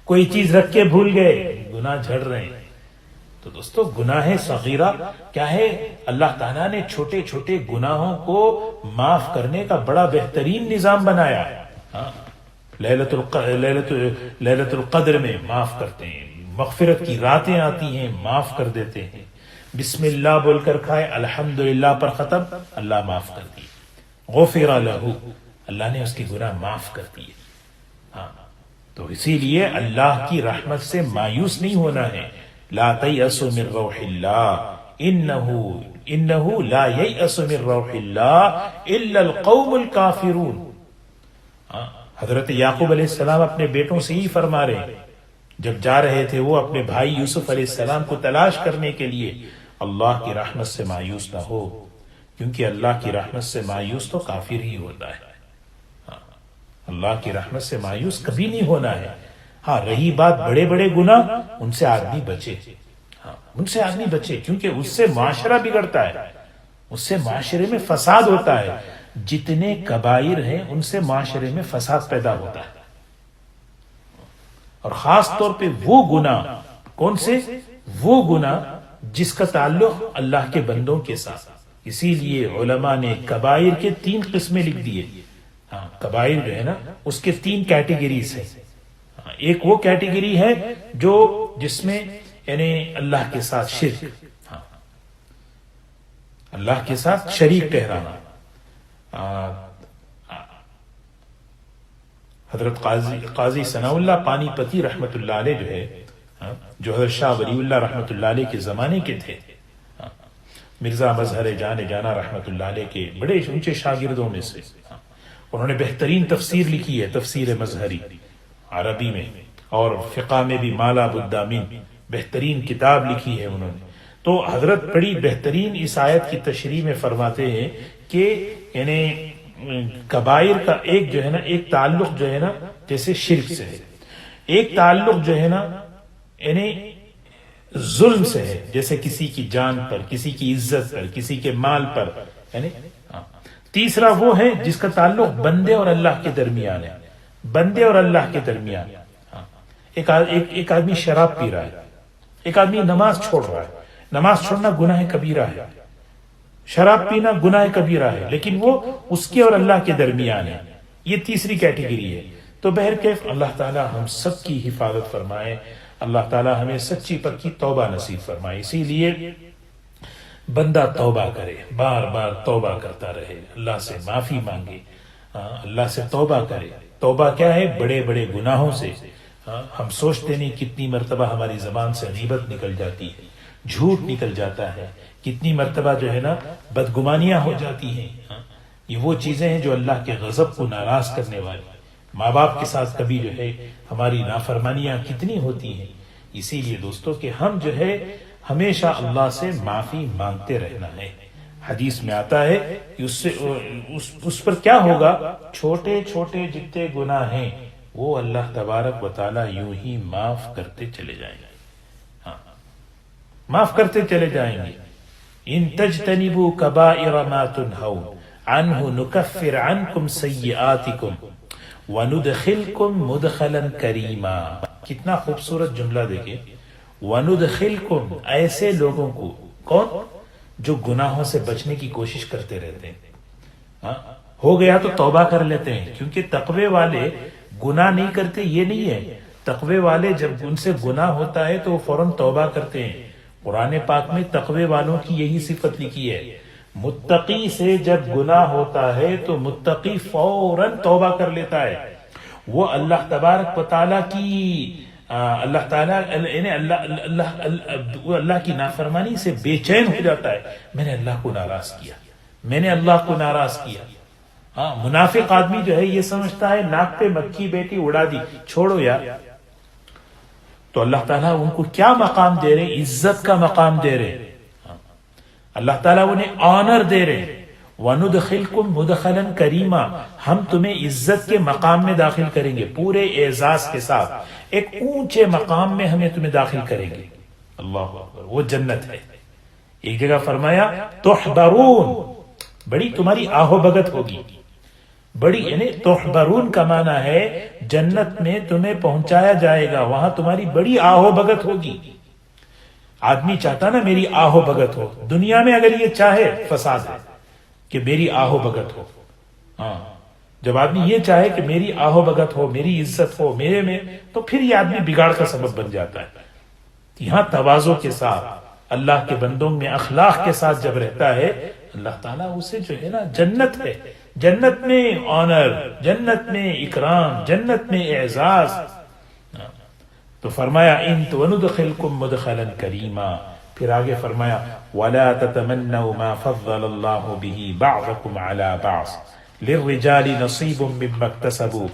کوئی چیز رکھ کے بھول گئے، گناہ جھڑ رہے ہیں۔ تو دوستو گناہ صغیرہ کیا ہے؟ اللہ تعالیٰ نے چھوٹے چھوٹے گناہوں کو معاف کرنے کا بڑا بہترین نظام بنایا ہے۔ لیلۃ القدر میں معاف کرتے ہیں، مغفرت کی راتیں آتی ہیں، معاف کر دیتے ہیں۔ بسم اللہ بول کر کھائے، الحمدللہ پر ختم، اللہ معاف کر دی، غفر لہ، اللہ نے اس کی گناہ معاف کر دیے۔ تو اسی لیے اللہ کی رحمت سے مایوس نہیں ہونا ہے۔ لا تیأسوا من روح اللہ انہ لا ییأس من روح اللہ الا القوم الکافرون۔ حضرت یعقوب علیہ السلام اپنے بیٹوں سے ہی فرما رہے ہیں، جب جا رہے تھے وہ اپنے بھائی یوسف علیہ السلام کو تلاش کرنے کے لیے، اللہ کی رحمت سے مایوس نہ ہو، کیونکہ اللہ کی رحمت سے مایوس تو کافر ہی ہوتا ہے۔ اللہ کی رحمت سے مایوس کبھی نہیں ہونا ہے۔ ہاں رہی بات بڑے بڑے گناہ، ان سے آدمی بچے، ان سے آدمی بچے، کیونکہ اس سے معاشرہ بگڑتا ہے، اس سے معاشرے میں فساد ہوتا ہے۔ جتنے کبائر ہیں ان سے معاشرے میں فساد پیدا ہوتا ہے، اور خاص طور پہ وہ گناہ، کون سے؟ وہ گناہ جس کا تعلق اللہ کے بندوں کے ساتھ۔ اسی لیے علماء نے کبائر کے 3 قسمیں لکھ دیے۔ کبائر جو ہے نا اس کے 3 کیٹیگریز ہیں۔ ایک وہ کیٹیگری ہے جو جس میں یعنی اللہ کے ساتھ شرک، اللہ کے ساتھ شریک ٹھہرانا۔ حضرت قاضی ثناء اللہ پانی پتی رحمت اللہ علیہ جو ہے، جو حضرت شاہ ولی اللہ رحمت اللہ علیہ کے زمانے کے تھے، مرزا مظہر جان جانا رحمت اللہ علیہ کے بڑے اونچے شاگردوں میں سے، انہوں نے بہترین تفسیر لکھی ہے، تفسیر مظہری عربی میں، اور فقہ میں بھی مالا بدامین بہترین کتاب لکھی ہے انہوں نے۔ تو حضرت بڑی بہترین اس آیت کی تشریح میں فرماتے ہیں کہ یعنی کبائر کا ایک جو ہے نا، ایک تعلق جو ہے نا جیسے شرک سے ہے، ایک تعلق جو ہے نا یعنی ظلم سے ہے، جیسے کسی کی جان پر، کسی کی عزت پر، کسی کے مال پر، یعنی تیسرا وہ ہے جس کا تعلق بندے اور اللہ کے درمیان ہے، بندے اور اللہ کے درمیان۔ ایک آدمی شراب پی رہا ہے، ایک آدمی نماز چھوڑ رہا ہے، نماز چھوڑنا گناہ کبیرہ ہے، شراب پینا گناہ کبیرہ ہے، لیکن وہ اس کے اور اللہ کے درمیان ہے، یہ تیسری کیٹیگری ہے۔ تو بہرکیف اللہ تعالی ہم سب کی حفاظت فرمائے، اللہ تعالی ہمیں سچی پکی توبہ نصیب فرمائے۔ اسی لیے بندہ توبہ کرے، بار بار توبہ کرتا رہے، اللہ سے معافی مانگے، اللہ سے توبہ کرے۔ توبہ کیا ہے؟ بڑے بڑے گناہوں سے۔ ہم سوچتے نہیں کتنی مرتبہ ہماری زبان سے غیبت نکل جاتی ہے، جھوٹ نکل جاتا ہے، کتنی مرتبہ جو ہے نا بدگمانیاں ہو جاتی ہیں۔ یہ وہ چیزیں ہیں جو اللہ کے غضب کو ناراض کرنے والی۔ ماں باپ کے ساتھ کبھی جو ہے ہماری نافرمانیاں کتنی ہوتی ہیں۔ اسی لیے دوستو کہ ہم جو ہے ہمیشہ اللہ سے معافی مانگتے رہنا ہے۔ حدیث میں آتا ہے کہ اس پر کیا ہوگا؟ چھوٹے چھوٹے جتنے گناہ ہیں وہ اللہ تبارک و تعالی یوں ہی معاف کرتے چلے جائیں گے، معاف کرتے چلے جائیں گے۔ ان تجتنبوا کبائر ما تنہون عنہ نکفر عنکم سیئاتکم وندخلکم مدخلا کریما۔ کتنا خوبصورت جملہ دیکھیں، وندخلکم، ایسے لوگوں کو، کون؟ جو گناہوں سے بچنے کی کوشش کرتے رہتے ہیں۔ ہو گیا تو توبہ کر لیتے ہیں، کیونکہ تقوی والے گناہ نہیں کرتے یہ نہیں ہے، تقوی والے جب ان سے گناہ ہوتا ہے تو وہ فوراً توبہ کرتے ہیں۔ قرآن پاک میں تقوی والوں کی یہی صفت لکھی ہے، متقی سے جب گناہ ہوتا ہے تو متقی فوراً توبہ کر لیتا ہے. وہ اللہ تبارک و تعالیٰ کی اللہ کی نافرمانی سے بے چین ہو جاتا ہے. میں نے اللہ کو ناراض کیا، میں نے اللہ کو ناراض کیا. ہاں، منافق آدمی جو ہے یہ سمجھتا ہے ناک پہ مکھی بیٹی اڑا دی، چھوڑو یار. تو اللہ تعالیٰ ان کو کیا مقام دے رہے؟ عزت کا مقام دے رہے. اللہ تعالیٰ انہیں آنر دے رہے. وَنُدْخِلْكُمْ مُدْخَلًا كَرِيمًا، ہم تمہیں عزت کے مقام میں داخل کریں گے، پورے اعزاز کے ساتھ ایک اونچے مقام میں ہمیں تمہیں داخل کریں گے. اللہ اکبر، وہ جنت ہے. ایک جگہ فرمایا تحبرون، بڑی تمہاری آہو بگت ہوگی. بڑی یعنی تحبرون کا معنی ہے جنت میں تمہیں پہنچایا جائے گا، وہاں تمہاری بڑی آہو بگت ہوگی. آدمی چاہتا نا میری آہو بگت ہو. دنیا میں اگر یہ چاہے فساد ہے کہ میری آہو بگت ہو. ہاں، جب آدمی یہ چاہے کہ میری آہو بگت ہو، میری عزت ہو میرے میں، تو پھر یہ آدمی بگاڑ کا سبب بن جاتا ہے. یہاں تواضع کے ساتھ اللہ کے بندوں میں اخلاق کے ساتھ جب رہتا ہے، اللہ تعالیٰ اسے جو ہے نا جنت ہے، جنت میں آنر، جنت میں اکرام، جنت میں اعزاز. تو فرمایا ان وندخلکم مدخلا کریما. پھر آگے فرمایا ولا تتمنوا ما فضل اللہ به بعضکم علی بعض للرجال نصیب مما اکتسبوا.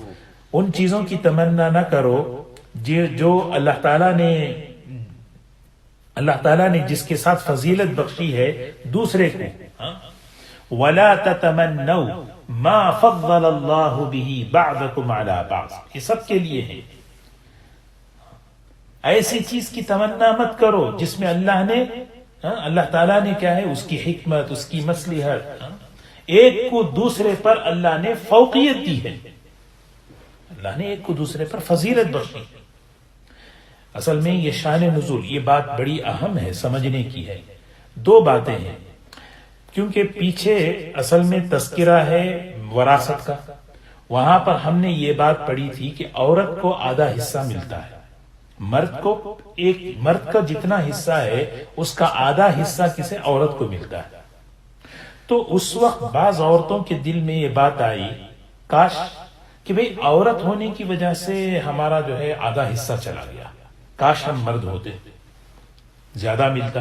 ان چیزوں کی تمنا نہ کرو جو اللہ تعالیٰ نے جس کے ساتھ فضیلت بخشی ہے دوسرے کو. ولا تتمنوا ما فضل اللہ به بعضکم علی بعض، یہ سب کے لیے ہے. ایسی چیز کی تمنا مت کرو جس میں اللہ تعالیٰ نے کیا ہے، اس کی حکمت، اس کی مصلحت، ایک کو دوسرے پر اللہ نے فوقیت دی ہے. اللہ نے ایک کو دوسرے پر فضیلت بخشی. اصل میں یہ شان نزول، یہ بات بڑی اہم ہے، سمجھنے کی ہے. دو باتیں ہیں، کیونکہ پیچھے اصل میں تذکرہ ہے وراثت کا. وہاں پر ہم نے یہ بات پڑھی تھی کہ عورت کو آدھا حصہ ملتا ہے، مرد کا جتنا حصہ ہے اس کا آدھا حصہ کسی عورت کو ملتا ہے. تو اس وقت بعض عورتوں کے دل میں یہ بات آئی کاش کہ بھئی عورت ہونے کی وجہ سے ہمارا جو ہے آدھا حصہ چلا گیا، کاش ہم مرد ہوتے زیادہ ملتا.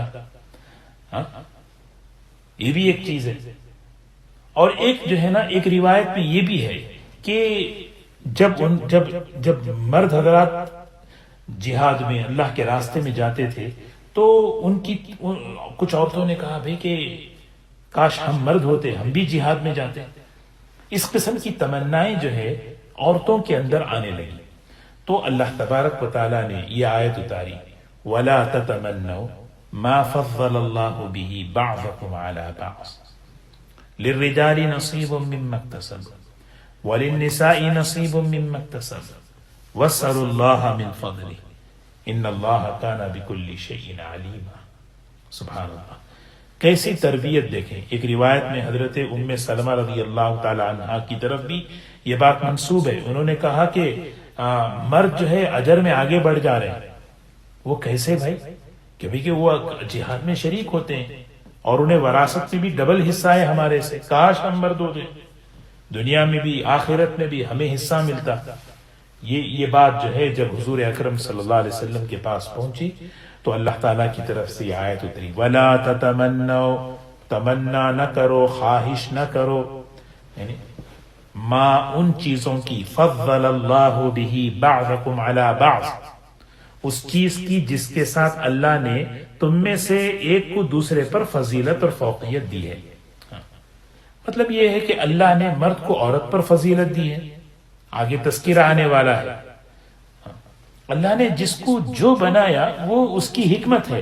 ہاں، یہ بھی ایک چیز ہے. اور ایک جو ہے نا، ایک روایت میں یہ بھی ہے کہ جب مرد حضرات جہاد میں اللہ کے راستے میں جاتے تھے تو کچھ عورتوں نے کہا بھئی کہ کاش ہم مرد ہوتے، ہم بھی جہاد میں جاتے. اس قسم کی تمنائیں جو ہے عورتوں کے اندر آنے لگی. تو اللہ تبارک و تعالیٰ نے یہ آیت اتاری وَلَا تَتَمَنَّوْا مَا فَضَّلَ اللَّهُ بِهِ بَعْضَكُمْ عَلَى بَعْضٍ لِلرِّجَالِ نَصِيبٌ مِّمَّا اكْتَسَبُوا وَلِلنِّسَاءِ نَصِيبٌ مِّمَّا اكْتَسَبْنَ وَاسْأَلُوا اللَّهَ مِن فَضْلِهِ إِنَّ اللَّهَ كَانَ بِكُلِّ شَيْءٍ عَلِيمًا. سبحان اللہ، کیسی تربیت دیکھیں. ایک روایت میں حضرت ام سلمہ رضی اللہ تعالی عنہا کی طرف بھی یہ بات منسوب ہے. انہوں نے کہا کہ مرد جو ہے اجر میں آگے بڑھ جا رہے ہیں. وہ کیسے بھائی؟ کہ وہ جہاد میں شریک ہوتے ہیں اور انہیں وراثت میں بھی ڈبل حصہ ہے ہمارے سے. کاش ہم مرد ہوتے، دنیا میں بھی آخرت میں بھی ہمیں حصہ ملتا. یہ بات جو ہے جب حضور اکرم صلی اللہ علیہ وسلم کے پاس پہنچی تو اللہ تعالیٰ کی طرف سے یہ آیت اتری وَلَا تَتَمَنَّوْا، تمنا نہ کرو، خواہش نہ کرو، یعنی ما ان چیزوں کی فضل اللہ بہ بعضکم علی بعض، اس چیز کی جس کے ساتھ اللہ نے تم میں سے ایک کو دوسرے پر فضیلت اور فوقیت دی ہے. مطلب یہ ہے کہ اللہ نے مرد کو عورت پر فضیلت دی ہے. آگے تذکرہ آنے والا ہے. اللہ نے جس کو جو بنایا وہ اس کی حکمت ہے.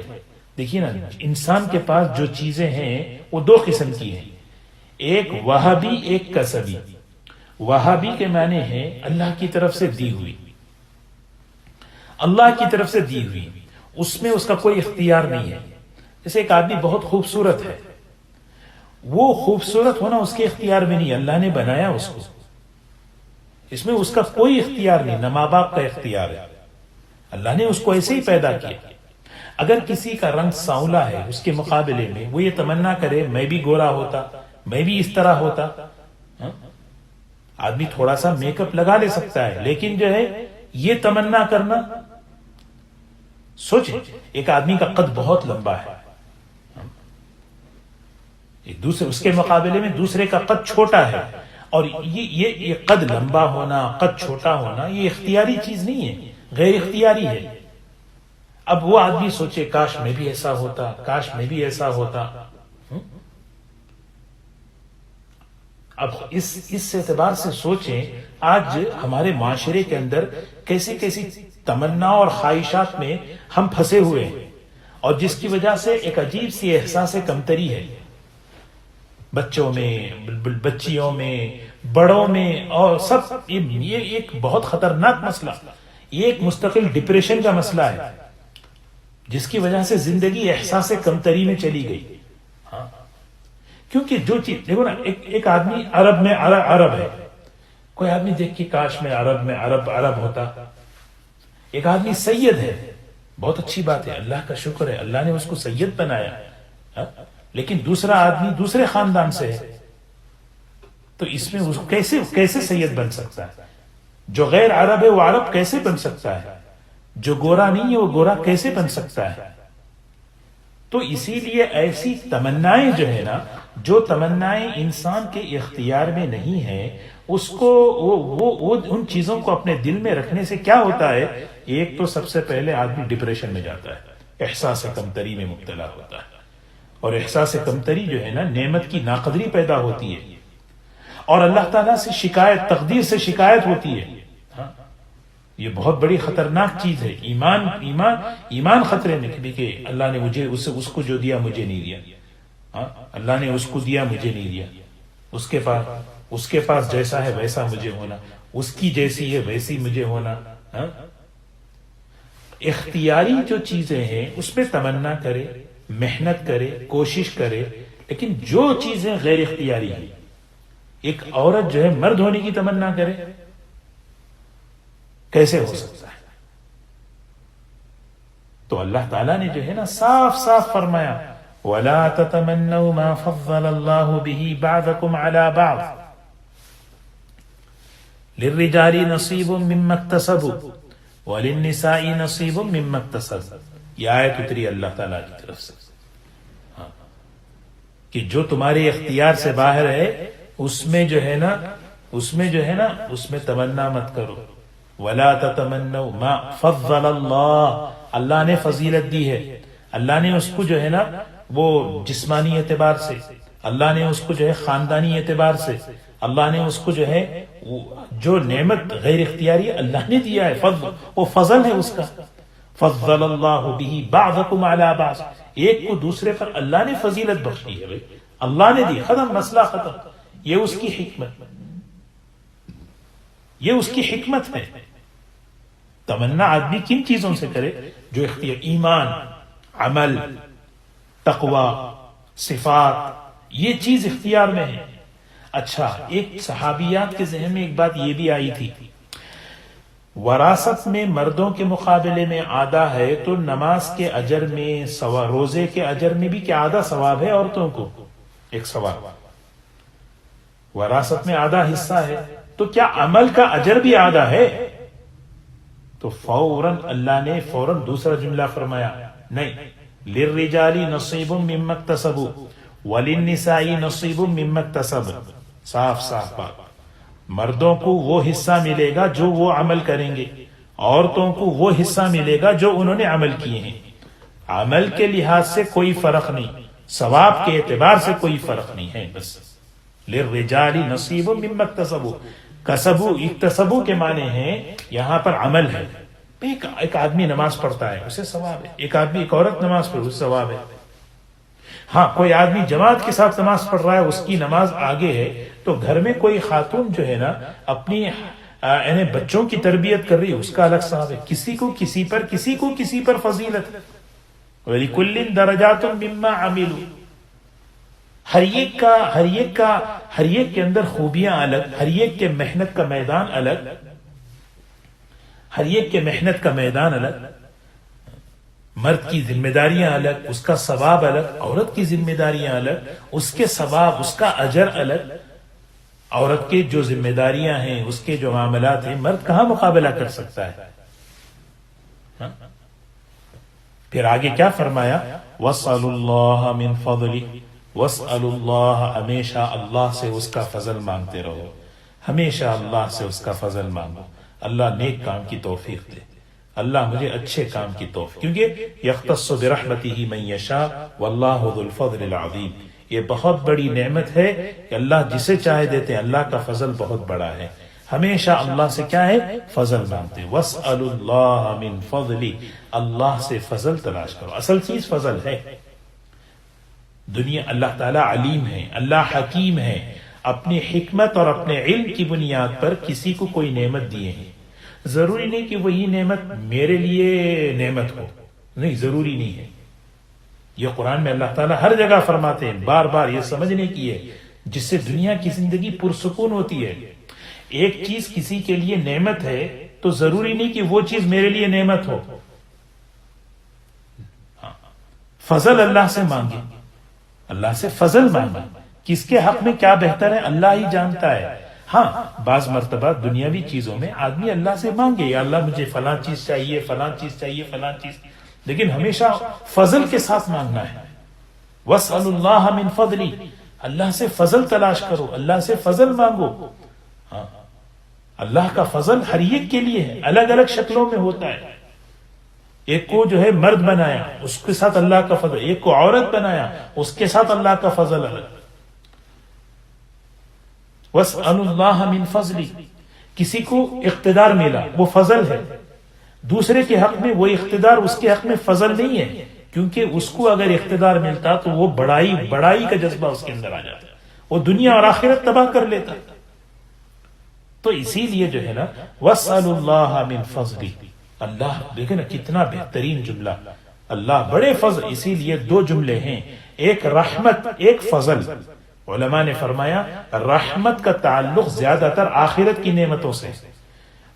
دیکھیے نا، انسان کے پاس جو چیزیں ہیں وہ دو قسم کی ہیں، ایک وہابی، ایک کسبی. وہابی کے معنی ہے اللہ کی طرف سے دی ہوئی، اللہ کی طرف سے دی ہوئی، اس میں اس کا کوئی اختیار نہیں ہے. جیسے ایک آدمی بہت خوبصورت ہے، وہ خوبصورت ہونا اس کے اختیار میں نہیں، اللہ نے بنایا اس کو، اس میں اس کا کوئی اختیار نہیں، نہ ماں باپ کا اختیار ہے، اللہ نے اس کو ایسے ہی پیدا کیا. اگر کسی کا رنگ سانولا ہے اس کے مقابلے میں وہ یہ تمنا کرے میں بھی گورا ہوتا، میں بھی اس طرح ہوتا. آدمی تھوڑا سا میک اپ لگا لے سکتا ہے، لیکن جو ہے یہ تمنا کرنا، سوچیں ایک آدمی کا قد بہت لمبا ہے، دوسرے اس کے مقابلے میں دوسرے کا قد چھوٹا ہے، اور یہ قد لمبا ہونا، قد چھوٹا ہونا یہ اختیاری چیز نہیں ہے، غیر اختیاری ہے. اب وہ آدمی سوچے کاش میں بھی ایسا ہوتا، کاش میں بھی ایسا ہوتا. اب اس اعتبار سے سوچیں آج ہمارے معاشرے کے اندر کیسی کیسی تمنا اور خواہشات میں ہم پھنسے ہوئے ہیں، اور جس کی وجہ سے ایک عجیب سی احساس کمتری ہے بچوں میں، بچیوں میں، بڑوں میں، اور سب. یہ ایک بہت خطرناک مسئلہ، یہ ایک مستقل ڈپریشن کا مسئلہ ہے جس کی وجہ سے زندگی احساس کمتری میں چلی گئی. کیونکہ جو چیز دیکھو نا، ایک آدمی عرب میں عرب ہے، کوئی آدمی دیکھ کے کاش میں عرب ہوتا. ایک آدمی سید ہے، بہت اچھی بات ہے، اللہ کا شکر ہے، اللہ نے اس کو سید بنایا، لیکن دوسرا آدمی دوسرے خاندان سے ہے، تو اس میں کیسے سید بن سکتا ہے؟ جو غیر عرب ہے وہ عرب کیسے بن سکتا ہے؟ جو گورا نہیں ہے وہ گورا کیسے بن سکتا ہے؟ تو اسی لیے ایسی تمنائیں جو ہے نا، جو تمنائیں انسان کے اختیار میں نہیں ہیں، اس کو وہ ان چیزوں کو اپنے دل میں رکھنے سے کیا ہوتا ہے؟ ایک تو سب سے پہلے آدمی ڈپریشن میں جاتا ہے، احساس کمتری میں مبتلا ہوتا ہے، اور احساس کمتری جو ہے نا نعمت کی ناقدری پیدا ہوتی ہے، اور اللہ تعالیٰ سے شکایت، تقدیر سے شکایت ہوتی ہے. یہ بہت بڑی خطرناک چیز ہے. ایمان خطرے میں کہ اللہ نے مجھے اس کو جو دیا مجھے نہیں دیا، اللہ نے اس کو دیا مجھے نہیں دیا، اس کے پاس جیسا ہے ویسا مجھے ہونا، اس کی جیسی ہے ویسی مجھے ہونا. اختیاری جو چیزیں ہیں اس پہ تمنا کرے، محنت کرے، کوشش کرے، لیکن جو چیزیں غیر اختیاری ہیں، ایک عورت جو ہے مرد ہونے کی تمنا کرے، کیسے ہو سکتا ہے؟ تو اللہ تعالیٰ نے جو ہے نا صاف صاف فرمایا وَلَا تَتَمَنَّوْا مَا فَضَّلَ اللَّهُ بِهِ بَعْضَكُمْ عَلَى بَعْضٍ لِلرِّجَالِ نَصِيبٌ مِّمَّا اكْتَسَبُوا وَلِلنِّسَاءِ نَصِيبٌ مِّمَّا اكْتَسَبْنَ. یہ آیت اتری اللہ تعالیٰ کی طرف سے کہ جو تمہارے اختیار سے باہر ہے اس میں جو ہے نا اس میں تمنا مت کرو. وَلَا تَتَمَنَّوْا مَا فَضَّلَ اللَّهُ، اللہ نے فضیلت دی ہے، اللہ نے اس کو جو ہے نا وہ جسمانی اعتبار سے، اللہ نے اس کو جو ہے خاندانی اعتبار سے، اللہ نے اس کو جو ہے جو نعمت غیر اختیاری اللہ نے دیا ہے، وہ فضل ہے اس کا. فضل اللہ بہ بعضکم علی بعض، ایک کو دوسرے پر اللہ نے فضیلت بخشی ہے، اللہ نے دی، ختم، مسئلہ ختم. یہ اس کی حکمت، یہ اس کی حکمت ہے. تمنا آدمی کن چیزوں سے کرے؟ جو اختیار، ایمان، عمل، تقوی، صفات، یہ چیز اختیار میں ہے. اچھا، ایک صحابیات کے ذہن میں ایک بات یہ بھی آئی تھی، وراثت میں مردوں کے مقابلے میں آدھا ہے، تو نماز کے اجر میں، روزے کے اجر میں بھی کیا آدھا ثواب ہے عورتوں کو؟ ایک ثواب. وراثت میں آدھا حصہ ہے تو کیا عمل کا اجر بھی آدھا ہے؟ تو فوراً اللہ نے دوسرا جملہ فرمایا، نہیں، للرجال نصیب مما اکتسبوا وللنساء نصیب مما اکتسبن. صاف صاف بات، مردوں کو وہ حصہ ملے گا جو وہ عمل کریں گے، عورتوں کو وہ حصہ ملے گا جو انہوں نے عمل کیے ہیں. عمل کے لحاظ سے کوئی فرق نہیں، ثواب کے اعتبار سے کوئی فرق نہیں ہے. بس للرجال نصیب مما اکتسبوا، کسبو، اکتسبو کے معنی ہیں یہاں پر عمل ہے. ایک آدمی نماز پڑھتا ہے اسے ثواب ہے، ایک عورت نماز پڑھ اسے ثواب ہے. ہاں، کوئی آدمی جماعت کے ساتھ نماز پڑھ رہا ہے، اس کی نماز آگے ہے، تو گھر میں کوئی خاتون جو ہے نا اپنی بچوں کی تربیت کر رہی ہے، اس کا الگ ثواب ہے. کسی کو کسی پر فضیلت. وَلِكُلٍّ دَرَجَاتٌ مِّمَّا عَمِلُوا، ہر ایک کے اندر خوبیاں الگ، ہر ایک کے محنت کا میدان الگ، ہر ایک کے محنت کا میدان الگ. مرد کی ذمہ داریاں الگ، اس کا ثواب الگ، عورت کی ذمہ داریاں الگ، اس کے ثواب، اس کا اجر الگ۔ عورت کے جو ذمہ داریاں ہیں، اس کے جو معاملات ہیں، مرد کہاں مقابلہ کر سکتا ہے؟ پھر آگے کیا فرمایا؟ وَاسْأَلُوا اللَّهَ مِن فَضْلِهِ، وَاسْأَلُوا اللَّهَ، ہمیشہ اللہ سے اس کا فضل مانگتے رہو، ہمیشہ اللہ سے اس کا فضل مانگو۔ اللہ نیک کام کی توفیق دے، اللہ مجھے اچھے کام کی توفیق، کیونکہ یختص برحمتہ من یشاء واللہ ذو الفضل العظیم، یہ بہت بڑی نعمت ہے کہ اللہ جسے چاہے دیتے ہیں، اللہ کا فضل بہت بڑا ہے۔ ہمیشہ اللہ سے کیا ہے؟ فضل مانگتے۔ وَاسْأَلُوا اللَّهَ مِن فَضْلِهِ، اللہ سے فضل تلاش کرو، اصل چیز فضل ہے۔ دنیا اللہ تعالیٰ علیم ہے، اللہ حکیم ہے، اپنی حکمت اور اپنے علم کی بنیاد پر کسی کو کوئی نعمت دیے ہیں۔ ضروری نہیں کہ وہی نعمت میرے لیے نعمت ہو، نہیں، ضروری نہیں ہے۔ یہ قرآن میں اللہ تعالیٰ ہر جگہ فرماتے ہیں، بار بار یہ سمجھنے کی ہے، جس سے دنیا کی زندگی پرسکون ہوتی ہے۔ ایک چیز کسی کے لیے نعمت ہے تو ضروری نہیں کہ وہ چیز میرے لیے نعمت ہو۔ فضل اللہ سے مانگے، اللہ سے فضل مانگے، کس کے حق میں کیا بہتر ہے اللہ ہی جانتا ہے۔ ہاں، بعض مرتبہ دنیاوی چیزوں میں آدمی اللہ سے مانگے، یا اللہ مجھے فلاں چیز چاہیے، فلاں چیز چاہیے، فلاں چیز، لیکن ہمیشہ فضل کے ساتھ مانگنا ہے۔ وَاسْأَلُوا اللَّهَ مِن فَضْلِهِ، اللہ سے فضل تلاش کرو، اللہ سے فضل مانگو۔ ہاں، اللہ کا فضل ہر ایک کے لیے ہے، الگ الگ شکلوں میں ہوتا ہے۔ ایک کو جو ہے مرد بنایا، اس کے ساتھ اللہ کا فضل، ایک کو عورت بنایا، اس کے ساتھ اللہ کا فضل الگ۔ وَاسْأَلُوا اللَّهَ مِن فَضْلِهِ، کسی کو اقتدار ملا، وہ فضل ہے۔ دوسرے کے حق میں وہ اقتدار اس کے حق میں فضل نہیں ہے، کیونکہ اس کو اگر اقتدار ملتا تو وہ بڑائی کا جذبہ اس کے اندر آ جاتا، وہ دنیا اور آخرت تباہ کر لیتا۔ تو اسی لیے جو ہے نا، وَاسْأَلُوا اللَّهَ مِن فَضْلِهِ، اللہ دیکھیں نا کتنا بہترین جملہ، اللہ بڑے فضل۔ اسی لیے دو جملے ہیں، ایک رحمت، ایک فضل۔ علماء نے فرمایا رحمت کا تعلق زیادہ تر آخرت کی نعمتوں سے،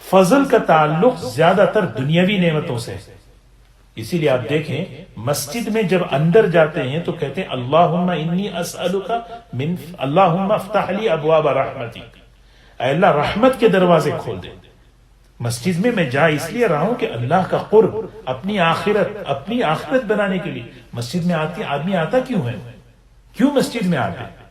فضل کا تعلق زیادہ تر دنیاوی نعمتوں سے۔ اسی لیے آپ دیکھیں مسجد میں جب اندر جاتے ہیں تو کہتے ہیں اللہم انی اسألک من، اللہم افتح لی ابواب رحمتک، اے اللہ رحمت کے دروازے کھول دے۔ مسجد میں میں جا اس لیے رہا ہوں کہ اللہ کا قرب، اپنی آخرت بنانے کے لیے مسجد میں آدمی آتا کیوں ہے؟ کیوں مسجد میں آتا ہے؟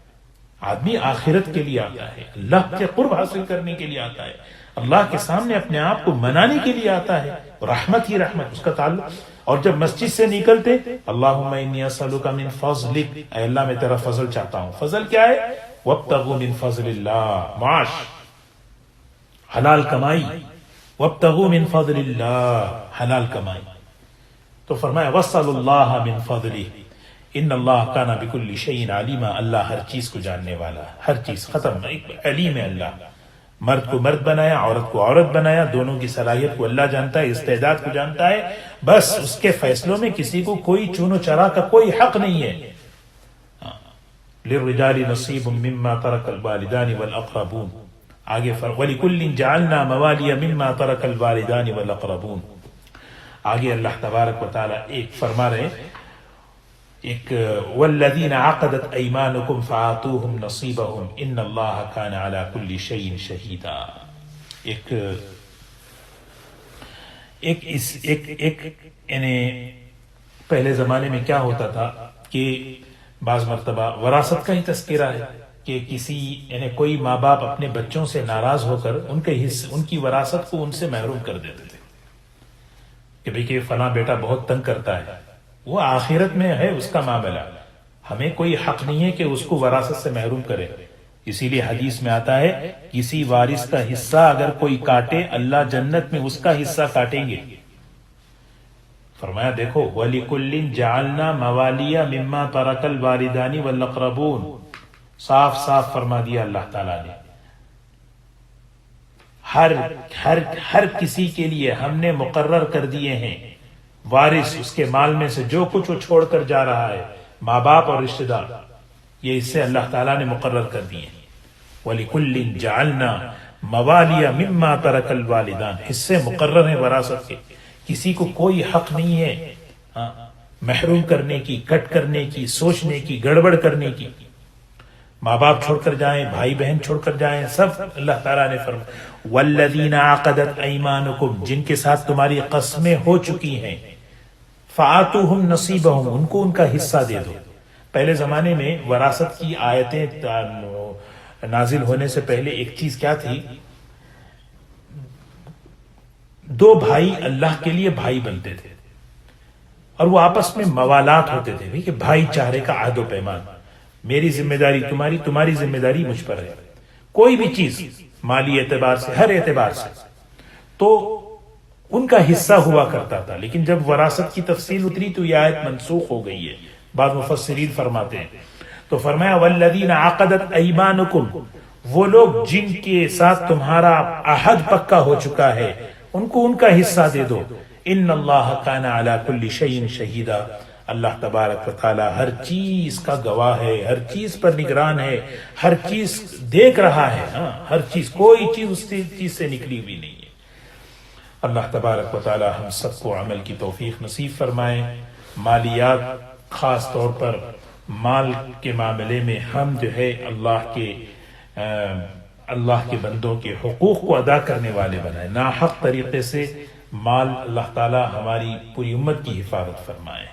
آدمی آخرت کے لیے آتا ہے، اللہ کے قرب حاصل کرنے کے لیے آتا ہے، اللہ کے سامنے اپنے آپ کو منانے کے لیے آتا ہے، رحمت ہی رحمت اس کا تعلق۔ اور جب مسجد سے نکلتے اللہم انی اسألک من فضلک، اے اللہ میں تیرا فضل چاہتا ہوں۔ فضل کیا ہے؟ وابتغوا من فضل اللہ، معاش، حلال کمائی، وابتغوا من فضل اللہ، حلال کمائی۔ تو فرمایا واسألوا اللہ من فضلہ ان اللہ کان بکل شیء علیما، اللہ ہر چیز کو جاننے والا، ہر چیز ختم، علیم ہے اللہ۔ مرد کو مرد بنایا، عورت کو عورت بنایا، دونوں کی صلاحیت کو اللہ جانتا ہے، استعداد کو جانتا ہے، بس اس کے فیصلوں میں کسی کو کوئی چون و چرا کا کوئی حق نہیں ہے۔ للرجال نصیب مما ترک الوالدان والاقربون، آگے وَلِكُلٍّ جَعَلْنَا مَوَالِيَ مِمَّا تَرَكَ الْوَالِدَانِ وَالْأَقْرَبُونَ، آگے اللہ تبارک و تعالیٰ ایک فرما رہے ہیں، ایک والذین عقدت ایمانکم فآتوہم نصیبہم ان اللہ کان علی کل شیء شہیدا۔ یعنی پہلے زمانے میں کیا ہوتا تھا کہ بعض مرتبہ وراثت کا ہی تذکرہ ہے کہ کسی یعنی کوئی ماں باپ اپنے بچوں سے ناراض ہو کر ان کی وراثت کو ان سے محروم کر دیتے تھے کہ بھئی کہ فلاں بیٹا بہت تنگ کرتا ہے، وہ آخرت میں ہے اس کا معاملہ، ہمیں کوئی حق نہیں ہے کہ اس کو وراثت سے محروم کرے۔ اسی لیے حدیث میں آتا ہے کسی وارث کا حصہ اگر کوئی کاٹے اللہ جنت میں اس کا حصہ کاٹیں گے۔ فرمایا دیکھو وَلِكُلٍّ جَعَلْنَا مَوَالِيَ مِمَّا تَرَكَ الْوَالِدَانِ وَالْأَقْرَبُونَ، صاف صاف فرما دیا اللہ تعالیٰ نے، ہر کسی کے لیے ہم نے مقرر کر دیے ہیں وارث، اس کے مال میں سے جو کچھ وہ چھوڑ کر جا رہا ہے، ماں باپ اور رشتہ دار، یہ اس سے اللہ تعالیٰ نے مقرر کر دیے ہیں۔ وَلِكُلٍّ جَعَلْنَا مَوَالِيَ مِمَّا تَرَكَ الْوَالِدَانِ، حصے مقرر ہیں وراثت کے، کسی کو کوئی حق نہیں ہے ہاں، محروم کرنے کی، کٹ کرنے کی، سوچنے کی، گڑبڑ کرنے کی. ماں باپ چھوڑ کر جائیں، بھائی بہن چھوڑ کر جائیں، سب اللہ تعالیٰ نے فرمایا والذین عقدت ایمانکم، جن کے ساتھ تمہاری قسمیں ہو چکی ہیں، فآتوہم نصیبہم، ان کو ان کا حصہ دے دو. پہلے زمانے میں وراثت کی آیتیں نازل ہونے سے پہلے ایک چیز کیا تھی، دو بھائی اللہ کے لیے بھائی بنتے تھے اور وہ آپس میں موالات ہوتے تھے کہ بھائی چارے کا عہد و پیمان، میری ذمہ داری تمہاری، تمہاری ذمہ داری مجھ پر ہے، کوئی بھی چیز مالی اعتبار سے، ہر اعتبار سے. تو ان کا حصہ ہوا کرتا تھا. لیکن جب وراثت کی تفصیل اتری تو یہ آیت منسوخ ہو گئی ہے. بعض مفسرین فرماتے ہیں تو فرمایا والذین عقدت ایمانکم، وہ لوگ جن کے ساتھ تمہارا عہد پکا ہو چکا ہے ان کو ان کا حصہ دے دو. ان اللہ کان علی کل شیء شہیدا، اللہ تبارک و تعالی ہر چیز کا گواہ ہے، ہر چیز پر نگران ہے، ہر چیز دیکھ رہا ہے. ہاں، ہر چیز، کوئی چیز اس چیز سے نکلی ہوئی نہیں ہے. اللہ تبارک و تعالی ہم سب کو عمل کی توفیق نصیب فرمائے. مالیات، خاص طور پر مال کے معاملے میں ہم جو ہے اللہ کے بندوں کے حقوق کو ادا کرنے والے بنائے. ناحق طریقے سے مال، اللہ تعالی ہماری پوری امت کی حفاظت فرمائے.